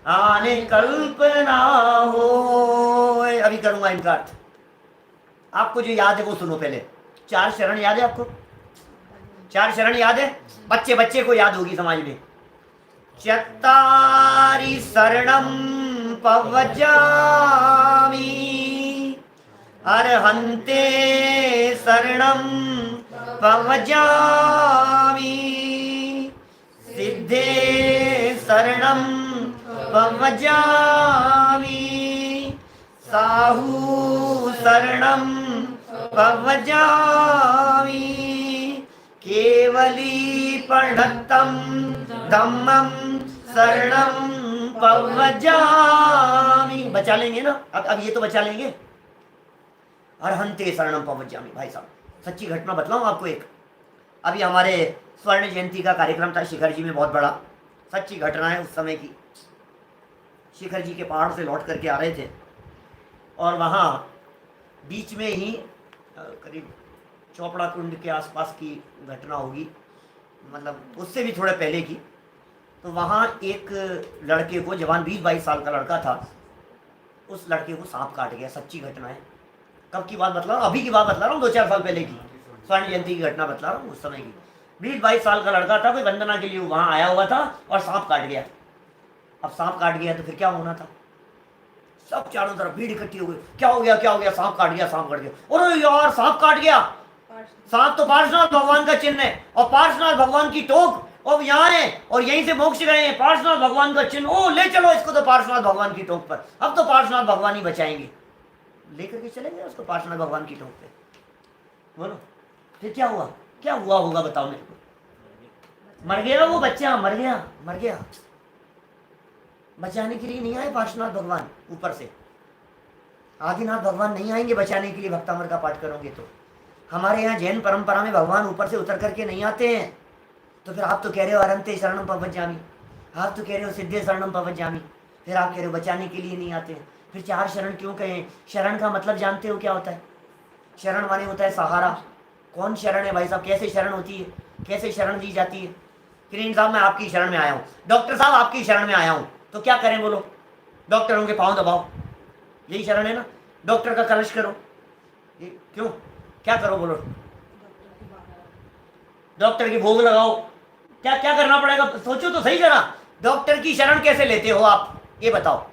आने कल्पना हो। अभी करूंगा इनका अर्थ, आपको जो याद है वो सुनो पहले। 4 शरण याद है आपको? 4 शरण याद है? बच्चे बच्चे को याद होगी समाज में। चत्तारि शरणं पवजामि अर्हन्ते शरणं पवजामि सिद्धे शरणं पवजामि साहू शरणं पवजामि केवली प्रणतं धम्मं शरणं पवजामि। बचा लेंगे ना अब ये तो बचा लेंगे। अर्हन्ते शरणं पवजामि। भाई साहब सच्ची घटना बतलाऊं आपको एक, अभी हमारे स्वर्ण जयंती का कार्यक्रम था शिखर जी में, बहुत बड़ा, सच्ची घटना है उस समय की। शिखर जी के पहाड़ से लौट करके आ रहे थे और वहाँ बीच में ही करीब चौपड़ा कुंड के आसपास की घटना होगी, मतलब उससे भी थोड़े पहले की। तो वहाँ एक लड़के को, जवान 20-22 साल का लड़का था, उस लड़के को सांप काट गया। सच्ची घटना है। कब की बात बतला रहा हूँ? अभी की बात बतला रहा हूँ, 2-4 साल पहले की स्वर्ण जयंती की घटना बतला रहा हूँ, उस समय की। 20-22 साल का लड़का था, कोई वंदना के लिए वहाँ आया हुआ था और सांप काट गया। अब सांप काट गया तो फिर क्या होना था? सब चारों तरफ भीड़ इकट्ठी हो गई। क्या हो गया, क्या हो गया? सांप काट गया, सांप काट गया। अरे यार, सांप काट गया। सांप तो पार्श्वनाथ भगवान का चिन्ह है और पार्श्वनाथ भगवान की टोक और यहाँ है और यहीं से मोक्ष गए हैं। पार्श्वनाथ भगवान का चिन्ह, ओ ले चलो इसको तो पार्श्वनाथ भगवान की टोक पर। अब तो पार्श्वनाथ भगवान ही बचाएंगे। लेकर के चले गए उसको पार्श्वनाथ भगवान की टोक पे। बोलो फिर क्या हुआ? क्या हुआ होगा बताओ मेरे को। मर गया वो बच्चा, मर गया, मर गया। बचाने के लिए नहीं आए पार्श्वनाथ भगवान ऊपर से। आदिनाथ भगवान नहीं आएंगे बचाने के लिए। भक्तामृत का पाठ करोगे तो हमारे यहाँ जैन परंपरा में भगवान ऊपर से उतर करके नहीं आते हैं। तो फिर आप तो कह रहे हो अरंते शरणम पवज्जामि, आप तो कह रहे हो सिद्धे शरणम पवज्जामि, फिर आप कह रहे हो बचाने के लिए नहीं आते हैं। फिर 4 शरण क्यों कहें? शरण का मतलब जानते हो क्या होता है? शरण माने होता है सहारा। कौन शरण है भाई साहब? कैसे शरण होती है? कैसे शरण दी जाती है? किरीन साहब मैं आपकी शरण में आया हूँ, डॉक्टर साहब आपकी शरण में आया हूँ, तो क्या करें बोलो? डॉक्टरों के पाँव दबाओ, यही शरण है ना? डॉक्टर का कलश करो, ये क्यों? क्या करो बोलो? डॉक्टर की भोग लगाओ। क्या क्या करना पड़ेगा? सोचो तो सही जरा। डॉक्टर की शरण कैसे लेते हो आप, ये बताओ।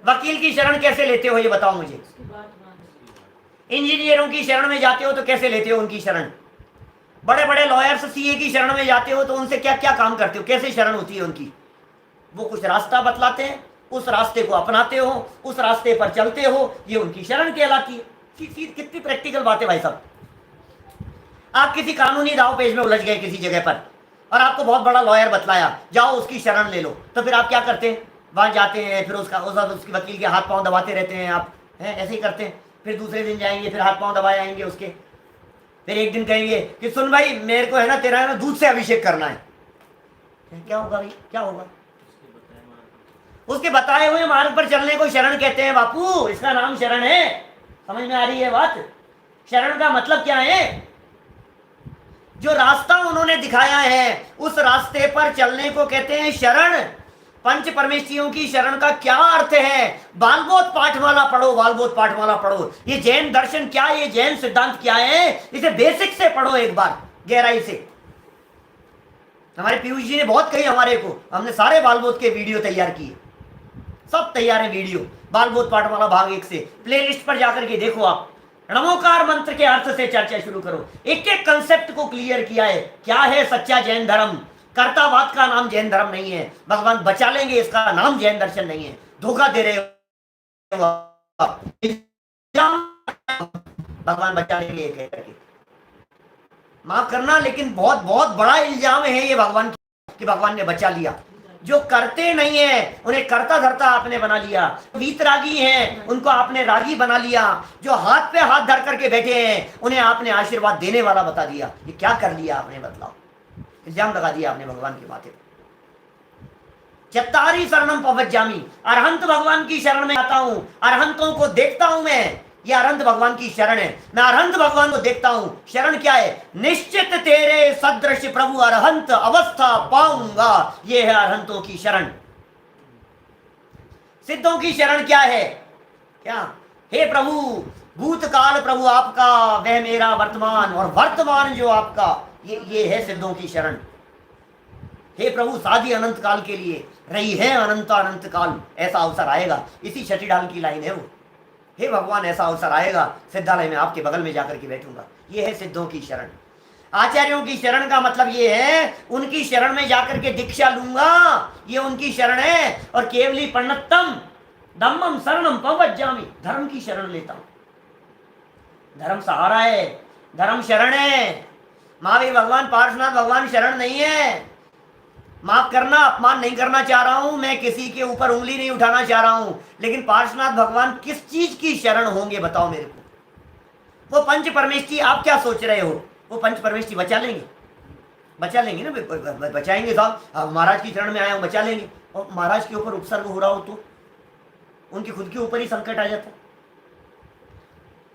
वकील की शरण कैसे लेते हो, ये बताओ मुझे। इंजीनियरों की शरण में जाते हो तो कैसे लेते हो उनकी शरण? बड़े बड़े लॉयर्स, सीए की शरण में जाते हो तो उनसे क्या क्या काम करते हो? कैसे शरण होती है उनकी? वो कुछ रास्ता बतलाते हैं, उस रास्ते को अपनाते हो, उस रास्ते पर चलते हो, ये उनकी शरण कहलाती है। कितनी प्रैक्टिकल बात है भाई साहब। आप किसी कानूनी दाव पेच में उलझ गए किसी जगह पर और आपको बहुत बड़ा लॉयर बतलाया, जाओ उसकी शरण ले लो, तो फिर आप क्या करते हैं? वहां जाते हैं, फिर उसके वकील के हाथ पांव दबाते रहते हैं आप, हैं ऐसे ही करते हैं। फिर दूसरे दिन जाएंगे, फिर हाथ पांव दबाए आएंगे उसके। फिर एक दिन कहेंगे कि सुन भाई मेरे को है ना तेरा है ना दूध से अभिषेक करना है। क्या होगा भाई, क्या होगा? उसके बताए हुए मार्ग पर चलने को शरण कहते हैं बापू, इसका नाम शरण है। समझ में आ रही है बात? शरण का मतलब क्या है? जो रास्ता उन्होंने दिखाया है उस रास्ते पर चलने को कहते हैं शरण। पंच परमेष्ठियों की शरण का क्या अर्थ है? बालबोध पाठमाला पढ़ो, बालबोध पाठमाला पढ़ो। ये जैन दर्शन क्या है, ये जैन सिद्धांत क्या है, इसे बेसिक से पढ़ो एक बार गहराई से। हमारे पीयूष जी ने बहुत कही हमारे को, हमने सारे बालबोध के वीडियो तैयार किए, सब तैयार है वीडियो। बालबोध पाठमाला भाग 1 से प्लेलिस्ट पर जाकर के देखो आप। नमोकार मंत्र के अर्थ से चर्चा शुरू करो। एक एक कंसेप्ट को क्लियर किया है। क्या है सच्चा जैन धर्म? कर्तावाद का नाम जैन धर्म नहीं है। भगवान बचा लेंगे इसका नाम जैन दर्शन नहीं है। धोखा दे रहे हो। भगवान बचा लेंगे कह करके, माफ करना लेकिन बहुत बहुत बड़ा इल्जाम है ये भगवान कि भगवान ने बचा लिया। जो करते नहीं है उन्हें करता धरता आपने बना लिया। वीतरागी हैं उनको आपने रागी बना लिया। जो हाथ पे हाथ धर करके बैठे हैं उन्हें आपने आशीर्वाद देने वाला बता दिया। ये क्या कर लिया आपने? बतलाओ। इल्जाम लगा दिया आपने भगवान के माथे पर। चत्तारी शरणम पवज्जामि, अरहंत भगवान की शरण में आता हूं, अरहंतों को देखता हूं मैं। ये अरहंत भगवान की शरण है। मैं अरहंत भगवान को देखता हूं। शरण क्या है? निश्चित तेरे सदृश प्रभु अरहंत अवस्था पाऊंगा। ये है अरहंतों की शरण। सिद्धों की शरण क्या है? क्या? हे प्रभु, भूतकाल प्रभु आपका, वह मेरा वर्तमान, और वर्तमान जो आपका, ये है सिद्धों की शरण। हे प्रभु, साधी अनंत काल के लिए रही है अनंत अनंत काल। ऐसा अवसर आएगा। इसी छठी ढाल की लाइन है वो। हे भगवान, ऐसा अवसर आएगा, सिद्धालय में आपके बगल में जाकर के बैठूंगा। ये है सिद्धों की शरण। आचार्यों की शरण का मतलब ये है उनकी शरण में जाकर के दीक्षा लूंगा, ये उनकी शरण है। और केवली प्रणतम धम्मम शरणम पवज्जामि, धर्म की शरण लेता हूं। धर्म सहारा है, धर्म शरण है। महावीर भगवान, पार्श्वनाथ भगवान शरण नहीं है। माफ करना, अपमान नहीं करना चाह रहा हूं मैं, किसी के ऊपर उंगली नहीं उठाना चाह रहा हूं, लेकिन पार्श्वनाथ भगवान किस चीज की शरण होंगे बताओ मेरे को? वो पंच परमेष्ठी आप क्या सोच रहे हो? वो पंच परमेष्ठी बचा लेंगे? बचा लेंगे ना, बचाएंगे साहब, महाराज की शरण में आए हो, बचा लेंगे। और महाराज के ऊपर उपसर्ग हो रहा हो तो उनके खुद के ऊपर ही संकट आ जाता।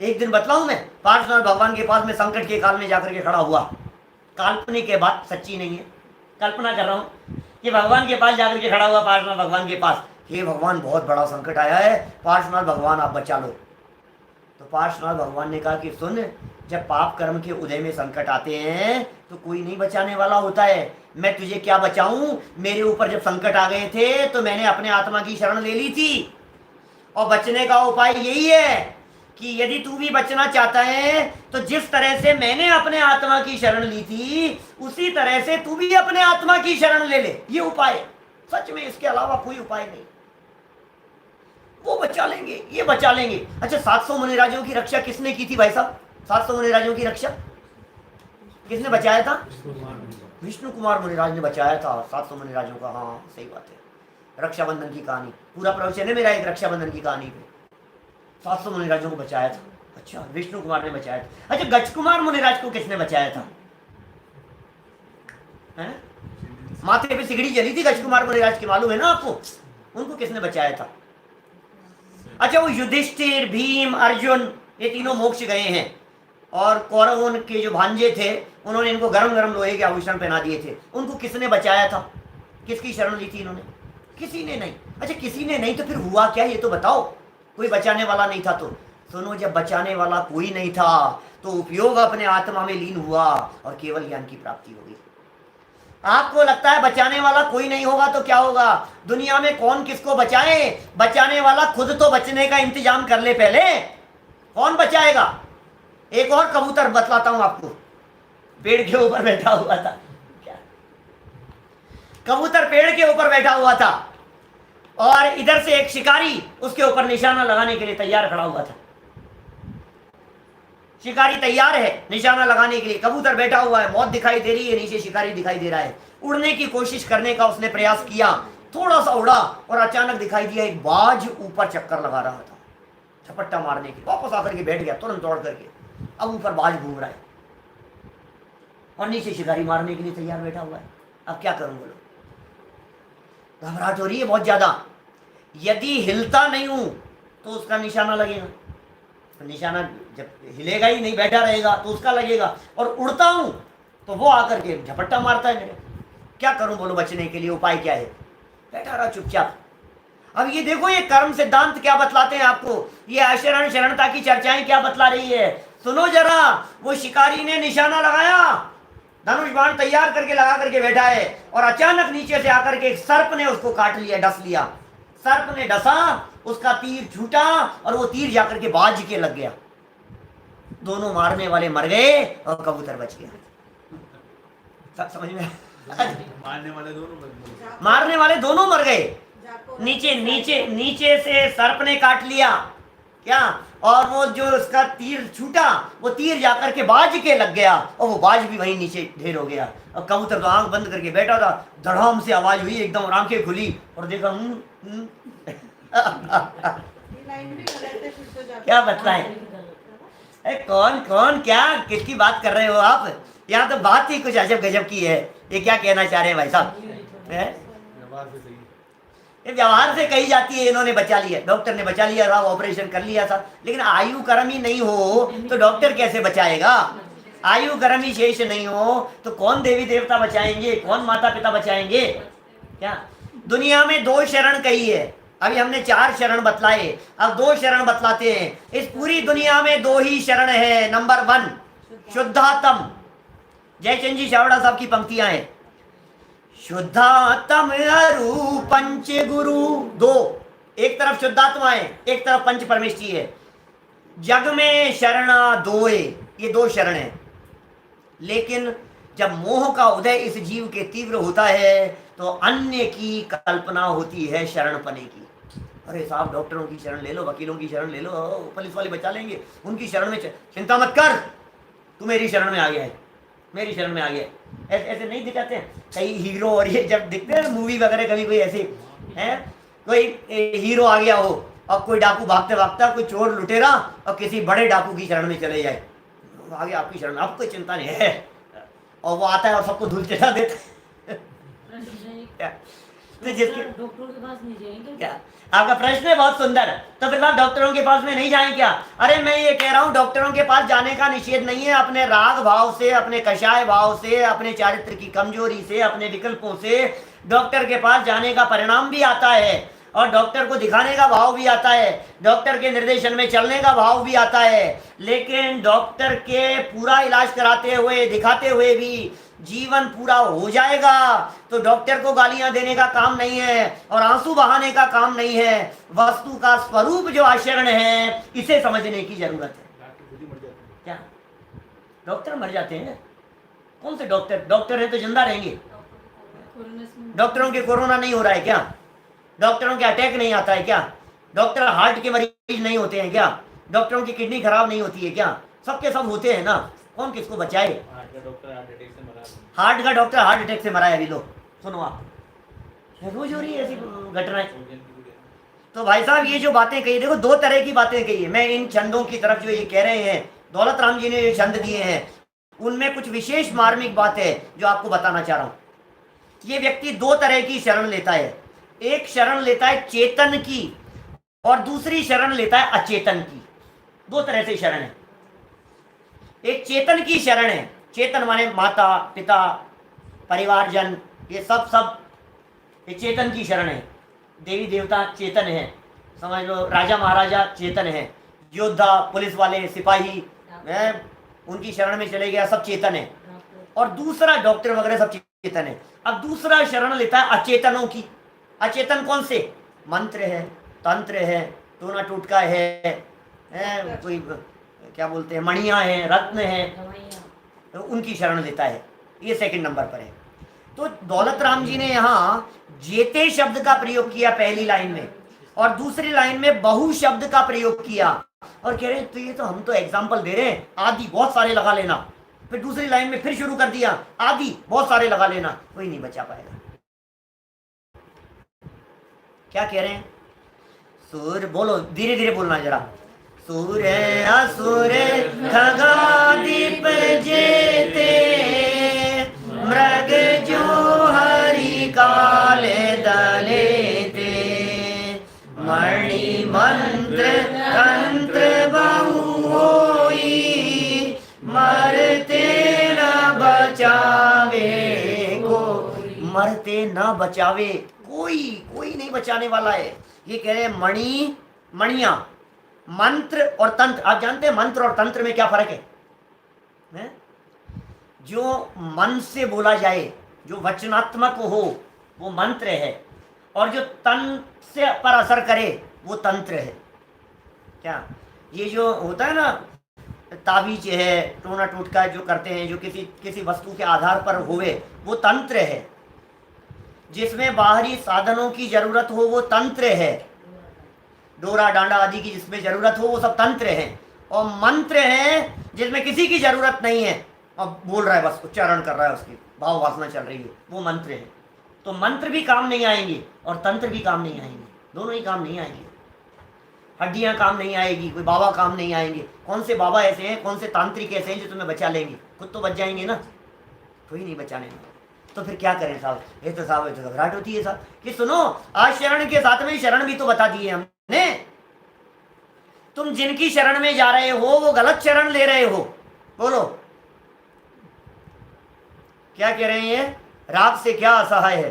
एक दिन बतलाऊं मैं, पार्श्वनाथ भगवान के पास में संकट के काल में जाकर के खड़ा हुआ। काल्पनिक के बात सच्ची नहीं है, कल्पना कर रहा हूं कि भगवान के पास जाकर के खड़ा हुआ पार्श्वनाथ भगवान के पास, हे भगवान बहुत बड़ा संकट आया है, पार्श्वनाथ भगवान आप बचा लो। तो पार्श्वनाथ भगवान ने कहा कि सुन, जब पाप कर्म के उदय में संकट आते हैं तो कोई नहीं बचाने वाला होता है। मैं तुझे क्या बचाऊं? मेरे ऊपर जब संकट आ गए थे तो मैंने अपने आत्मा की शरण ले ली थी, और बचने का उपाय यही है कि यदि तू भी बचना चाहता है तो जिस तरह से मैंने अपने आत्मा की शरण ली थी उसी तरह से तू भी अपने आत्मा की शरण ले ले। ये उपाय है, सच में इसके अलावा कोई उपाय नहीं। वो बचा लेंगे, ये बचा लेंगे। अच्छा, 700 मुनिराजों की रक्षा किसने की थी भाई साहब? 700 मुनिराजों की रक्षा किसने बचाया था? विष्णु कुमार मुनिराज ने बचाया था 700 मुनिराजों का। हाँ सही बात है, रक्षाबंधन की कहानी, पूरा प्रवचन है मेरा एक रक्षाबंधन की कहानी पे। 700 मुनिराजों को बचाया था। अच्छा, विष्णु कुमार ने बचाया था। अच्छा, गज कुमार मुनिराज को किसने बचाया था? है? माथे पे सिगड़ी जली थी गज कुमार मुनिराज की, मालूम है ना आपको? उनको किसने बचाया था? अच्छा, वो युधिष्ठिर, भीम, अर्जुन, ये तीनों मोक्ष गए हैं, और कौरवों के जो भांजे थे उन्होंने इनको गरम गरम लोहे के आभूषण पहना दिए थे। उनको किसने बचाया था? किसकी शरण ली थी इन्होंने? किसी ने नहीं। अच्छा, किसी ने नहीं तो फिर हुआ क्या ये तो बताओ। कोई बचाने वाला नहीं था तो सुनो, जब बचाने वाला कोई नहीं था तो उपयोग अपने आत्मा में लीन हुआ और केवल ज्ञान की प्राप्ति हो गई। आपको लगता है बचाने वाला कोई नहीं होगा तो क्या होगा? दुनिया में कौन किसको बचाए? बचाने वाला खुद तो बचने का इंतजाम कर ले पहले, कौन बचाएगा? एक और कबूतर बतलाता हूं आपको, पेड़ के ऊपर बैठा हुआ था। क्या कबूतर पेड़ के ऊपर बैठा हुआ था और इधर से एक शिकारी उसके ऊपर निशाना लगाने के लिए तैयार खड़ा हुआ था। शिकारी तैयार है निशाना लगाने के लिए, कबूतर बैठा हुआ है, मौत दिखाई दे रही है, नीचे शिकारी दिखाई दे रहा है। उड़ने की कोशिश करने का उसने प्रयास किया, थोड़ा सा उड़ा और अचानक दिखाई दिया एक बाज ऊपर चक्कर लगा रहा था झपट्टा मारने के। वापस आकर के बैठ गया तुरंत दौड़ करके। अब ऊपर बाज घूम रहा है और नीचे शिकारी मारने के लिए तैयार बैठा हुआ है। अब क्या करूं बोलो? घबराहट हो रही है बहुत ज्यादा। यदि हिलता नहीं हूं तो उसका निशाना लगेगा, तो निशाना जब हिलेगा ही नहीं, बैठा रहेगा तो उसका लगेगा, और उड़ता हूं तो वो आकर के झपट्टा मारता है मेरे। क्या करूं बोलो? बचने के लिए उपाय क्या है? बैठा रहा चुपचाप। अब ये देखो, ये कर्म सिद्धांत क्या बतलाते हैं आपको, ये आशरण शरणता की चर्चाएं क्या बतला रही है। सुनो जरा, वो शिकारी ने निशाना लगाया, धनुष बाण तैयार करके लगा करके बैठा है, और अचानक नीचे से आकर के एक सर्प ने उसको काट लिया, डस लिया। सर्प ने डसा, उसका तीर छूटा और वो तीर जाकर के बाज के लग गया। दोनों मारने वाले मर गए और कबूतर बच गया। सब समझ में? मारने वाले दोनों मर गए। नीचे नीचे नीचे से सर्प ने काट लिया क्या, और वो जो उसका तीर छूटा वो तीर जाकर के बाज के लग गया, और वो बाज भी वहीं नीचे ढेर हो गया। और कबूतर तो आंख बंद करके बैठा था, धड़ाम से आवाज हुई एकदम, और आंखें खुली और देखा क्या बतलाए? कौन कौन क्या किसकी बात कर रहे हो आप? यहाँ तो बात ही कुछ अजब गजब की है। ये क्या कहना चाह रहे हैं भाई साहब? ये व्यवहार से कही जाती है, इन्होंने बचा लिया, डॉक्टर ने बचा लिया था, ऑपरेशन कर लिया था, लेकिन आयु कर्म ही नहीं हो तो डॉक्टर कैसे बचाएगा? आयु कर्म ही शेष नहीं हो तो कौन देवी देवता बचाएंगे, कौन माता पिता बचाएंगे? क्या दुनिया में 2 शरण कही है, अभी हमने 4 शरण बतलाए, अब 2 शरण बतलाते हैं। इस पूरी दुनिया में 2 ही शरण है। नंबर 1 शुद्धात्म, जयचंद जी चावड़ा साहब की पंक्तियां हैं, शुद्धात्म अरु पंच गुरु। 2, एक तरफ शुद्धात्मा है, एक तरफ पंच परमेष्ठी है। जग में शरणा 2, ये 2 शरण है। लेकिन जब मोह का उदय इस जीव के तीव्र होता है तो अन्य की कल्पना होती है शरण पने की। अरे साहब, डॉक्टरों की शरण ले लो, वकीलों की शरण ले लो, पुलिस वाले बचा लेंगे, उनकी शरण में चिंता मत कर, तू मेरी शरण में आ गया है, मेरी शरण में आ गया। ऐसे नहीं दिखाते हैं कई हीरो, और ये जब दिखते हैं मूवी वगैरह, कभी कोई ऐसे है, कोई हीरो आ गया हो और कोई डाकू भागते भागता, कोई चोर लुटेरा और किसी बड़े डाकू की शरण में चले जाए, आगे आपकी शरण, आपको कोई चिंता नहीं है, और वो आता है और सबको धूल चढ़ा देता है। तो जिसके
डॉक्टरों के पास नहीं जाएंगे
क्या? आपका प्रश्न है बहुत सुंदर। तो फिर आप डॉक्टरों के पास में नहीं जाएं क्या? अरे मैं ये कह रहा हूं डॉक्टरों के पास जाने का निषेध नहीं है। अपने राग भाव से, अपने कषाय भाव से, अपने चारित्र की कमजोरी से, अपने विकल्पों से डॉक्टर के पास जाने का परिणाम भी आता है, और डॉक्टर को दिखाने का भाव भी आता है, डॉक्टर के निर्देशन में चलने का भाव भी आता है। लेकिन डॉक्टर के पूरा इलाज कराते हुए, दिखाते हुए भी जीवन पूरा हो जाएगा तो डॉक्टर को गालियां देने का काम नहीं है और आंसू बहाने का काम नहीं है। वस्तु का स्वरूप जो आचरण है, इसे समझने की जरूरत है। क्या डॉक्टर मर जाते हैं? कौन से डॉक्टर? डॉक्टर है तो जिंदा रहेंगे। डॉक्टरों के कोरोना नहीं हो रहा है क्या? डॉक्टरों के अटैक नहीं आता है क्या? डॉक्टर हार्ट के मरीज नहीं होते हैं क्या? डॉक्टरों की किडनी खराब नहीं होती है क्या? सबके सब होते हैं ना। कौन किसको बचाए? हार्ट का डॉक्टर हार्ट अटैक से मरा है अभी। लो सुनो, आप रोज हो रही है ऐसी घटनाएं। तो भाई साहब ये जो बातें कही, देखो दो तरह की बातें कही है। मैं इन छंदों की तरफ जो ये कह रहे हैं, दौलत राम जी ने जो छंद दिए हैं, उनमें कुछ विशेष मार्मिक बात है जो आपको बताना चाह रहा हूं। ये व्यक्ति दो तरह की शरण लेता है। एक शरण लेता है चेतन की और दूसरी शरण लेता है अचेतन की। दो तरह से शरण है। एक चेतन की शरण है। चेतन माने माता पिता परिवारजन, ये सब ये चेतन की शरण है। देवी देवता चेतन है, समझ लो। राजा महाराजा चेतन है, योद्धा पुलिस वाले सिपाही उनकी शरण में चले गया, सब चेतन है। और दूसरा डॉक्टर वगैरह सब चेतन है। अब दूसरा शरण लेता है अचेतनों की। अचेतन कौन से? मंत्र है, तंत्र है, टोना टोटका है, कोई क्या बोलते हैं, मणियां हैं, रत्न है, तो उनकी शरण लेता है। ये सेकंड नंबर पर है। तो दौलत राम जी ने यहाँ जेते शब्द का प्रयोग किया पहली लाइन में, और दूसरी लाइन में बहु शब्द का प्रयोग किया, और कह रहे हैं तो ये तो हम तो एग्जाम्पल दे रहे हैं, आदि बहुत सारे लगा लेना। फिर दूसरी लाइन में फिर शुरू कर दिया, आदि बहुत सारे लगा लेना, कोई नहीं बचा पाएगा। क्या कह रहे हैं? सूर बोलो, धीरे धीरे बोलना जरा। सूर असुर खगादीप जेते, मृग जो हरि काले दलेते, मणि मंत्र तंत्र बहु होई, मरते न बचावे को। मरते न बचावे कोई नहीं बचाने वाला है। ये कह रहे हैं मणि, मणियां, मंत्र और तंत्र। आप जानते हैं मंत्र और तंत्र में क्या फर्क है? जो मन से बोला जाए, जो वचनात्मक हो, वो मंत्र है, और जो तन से पर असर करे वो तंत्र है। क्या ये जो होता है ना, ताबीज है, टोना टोटका जो करते हैं, जो किसी वस्तु के आधार पर होवे, वो तंत्र है। जिसमें बाहरी साधनों की जरूरत हो वो तंत्र है। डोरा डांडा आदि की जिसमें जरूरत हो वो सब तंत्र है। और मंत्र है जिसमें किसी की जरूरत नहीं है, अब बोल रहा है, बस उच्चारण कर रहा है, उसकी भाव वासना चल रही है, वो मंत्र है। तो मंत्र भी काम नहीं आएंगे और तंत्र भी काम नहीं आएंगे, दोनों ही काम नहीं आएंगे। हड्डियां काम नहीं आएगी, कोई बाबा काम नहीं आएंगे। कौन से बाबा ऐसे हैं, कौन से तांत्रिक ऐसे हैं जो तुम्हें बचा लेंगे? खुद तो बच जाएंगे ना, कोई नहीं बचाने में। तो फिर क्या करें साहब? ये तो साहब तो घबराहट होती है साहब कि सुनो, आज शरण के साथ में शरण भी तो बता दिए हमने। तुम जिनकी शरण में जा रहे हो वो गलत शरण ले रहे हो। बोलो क्या कह रहे हैं? राग से क्या असहाय है?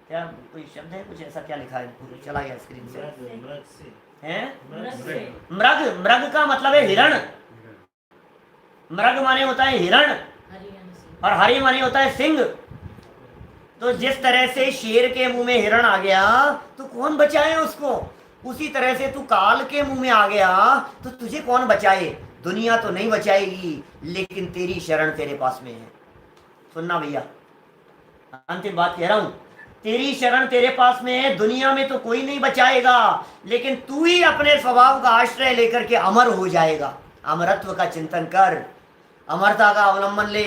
क्या कोई शब्द है कुछ ऐसा? क्या लिखा है? चला गया स्क्रीन से। हैं? मृग, मृग का मतलब है हिरण। मृग माने होता है हिरण, और हरि माने होता है सिंह। तो जिस तरह से शेर के मुंह में हिरण आ गया तो कौन बचाए उसको? उसी तरह से तू काल के मुंह में आ गया तो तुझे कौन बचाए? दुनिया तो नहीं बचाएगी, लेकिन तेरी शरण तेरे पास में है। सुनना भैया, अंतिम बात कह रहा हूं, तेरी शरण तेरे पास में है। दुनिया में तो कोई नहीं बचाएगा, लेकिन तू ही अपने स्वभाव का आश्रय लेकर के अमर हो जाएगा। अमरत्व का चिंतन कर, अमरता का अवलंबन ले।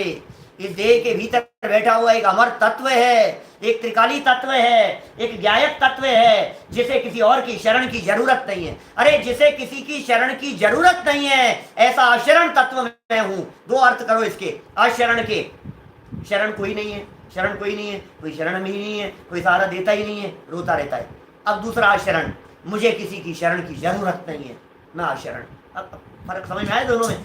इस देह के भीतर बैठा हुआ एक अमर तत्व है, एक त्रिकाली तत्व है, एक ज्ञायक तत्व है, जिसे किसी और की शरण की जरूरत नहीं है। अरे जिसे किसी की शरण की जरूरत नहीं है, ऐसा अशरण तत्व मैं हूं। दो अर्थ करो इसके, अशरण के। शरण कोई नहीं है, शरण कोई नहीं है, कोई शरण में ही नहीं है, कोई सहारा देता ही नहीं है, रोता रहता है। अब दूसरा अशरण, मुझे किसी की शरण की जरूरत नहीं है, मैं अशरण। अब फर्क समझ में आया दोनों में?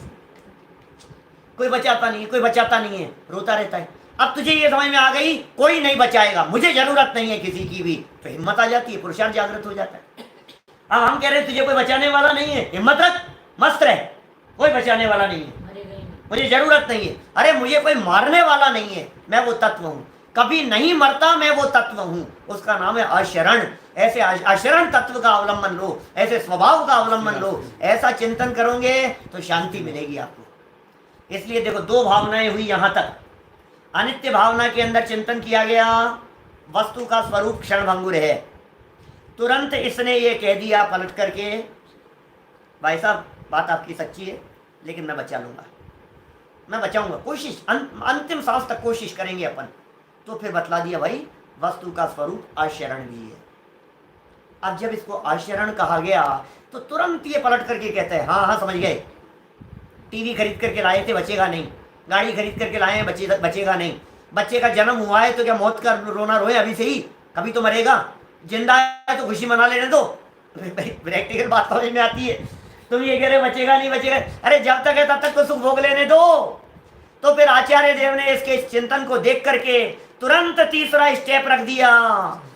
कोई बचाता नहीं है, कोई बचाता नहीं है, रोता रहता है। अब तुझे ये समझ में आ गई, कोई नहीं बचाएगा, मुझे जरूरत नहीं है किसी की भी, तो हिम्मत आ जाती है, पुरुषार्थ जागृत हो जाता है। अब हम कह रहे हैं तुझे कोई बचाने वाला नहीं है, हिम्मत रख, मस्त रह, कोई बचाने वाला नहीं है, मुझे जरूरत नहीं है। अरे मुझे कोई मारने वाला नहीं है, मैं वो तत्व हूं, कभी नहीं मरता, मैं वो तत्व हूं, उसका नाम है अशरण। ऐसे अशरण तत्व का अवलंबन लो, ऐसे स्वभाव का अवलंबन लो, ऐसा चिंतन करोगे तो शांति मिलेगी आपको। इसलिए देखो, दो भावनाएं हुई यहां तक। अनित्य भावना के अंदर चिंतन किया गया, वस्तु का स्वरूप क्षणभंगुर है। तुरंत इसने ये कह दिया पलट करके, भाई साहब बात आपकी सच्ची है, लेकिन मैं बचा लूंगा, मैं बचाऊंगा, कोशिश अंतिम सांस तक कोशिश करेंगे अपन। तो फिर बतला दिया भाई, वस्तु का स्वरूप अशरण भी है। अब जब इसको अशरण कहा गया तो तुरंत ये पलट करके कहते हैं, हाँ हाँ समझ गए, टीवी खरीद करके लाए थे, बचेगा नहीं, गाड़ी खरीद करके लाए हैं, बचेगा नहीं, बच्चे का जन्म हुआ है तो क्या मौत का रोना रोए अभी से ही, कभी तो मरेगा, जिंदा है तो खुशी मना लेने दो। प्रैक्टिकल बात समझ में आती है। तुम ये कह रहे बचेगा नहीं बचेगा, अरे जब तक है तब तक तो सुख भोग लेने दो। तो फिर आचार्य देव ने इसके चिंतन को देख करके तुरंत तीसरा स्टेप रख दिया,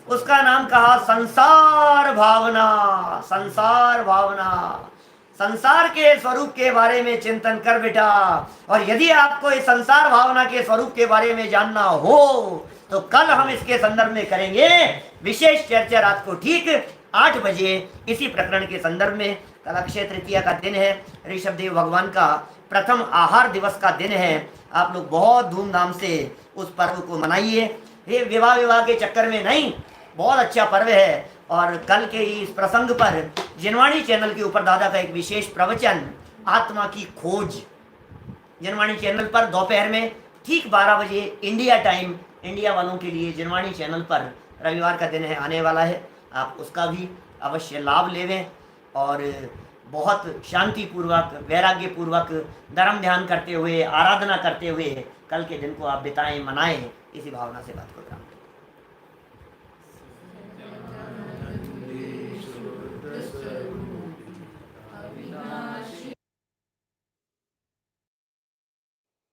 उसका नाम कहा संसार भावना। संसार भावना, संसार के स्वरूप के बारे में चिंतन कर बेटा। और यदि आपको इस संसार भावना के स्वरूप के बारे में जानना हो तो कल हम इसके संदर्भ में करेंगे विशेष चर्चा, रात को ठीक 8 बजे इसी प्रकरण के संदर्भ में। कल अक्षय तृतीया का दिन है, ऋषभदेव भगवान का प्रथम आहार दिवस का दिन है। आप लोग बहुत धूमधाम से उस पर्व को मनाइए। ये विवाह के चक्कर में नहीं, बहुत अच्छा पर्व है। और कल के इस प्रसंग पर जिनवाणी चैनल के ऊपर दादा का एक विशेष प्रवचन, आत्मा की खोज, जिनवाणी चैनल पर दोपहर में ठीक 12 बजे इंडिया टाइम, इंडिया वालों के लिए जिनवाणी चैनल पर रविवार का दिन है, आने वाला है। आप उसका भी अवश्य लाभ लेवें और बहुत शांतिपूर्वक, वैराग्यपूर्वक धर्म ध्यान करते हुए, आराधना करते हुए कल के दिन को आप बिताएं, मनाएं। इसी भावना से बात को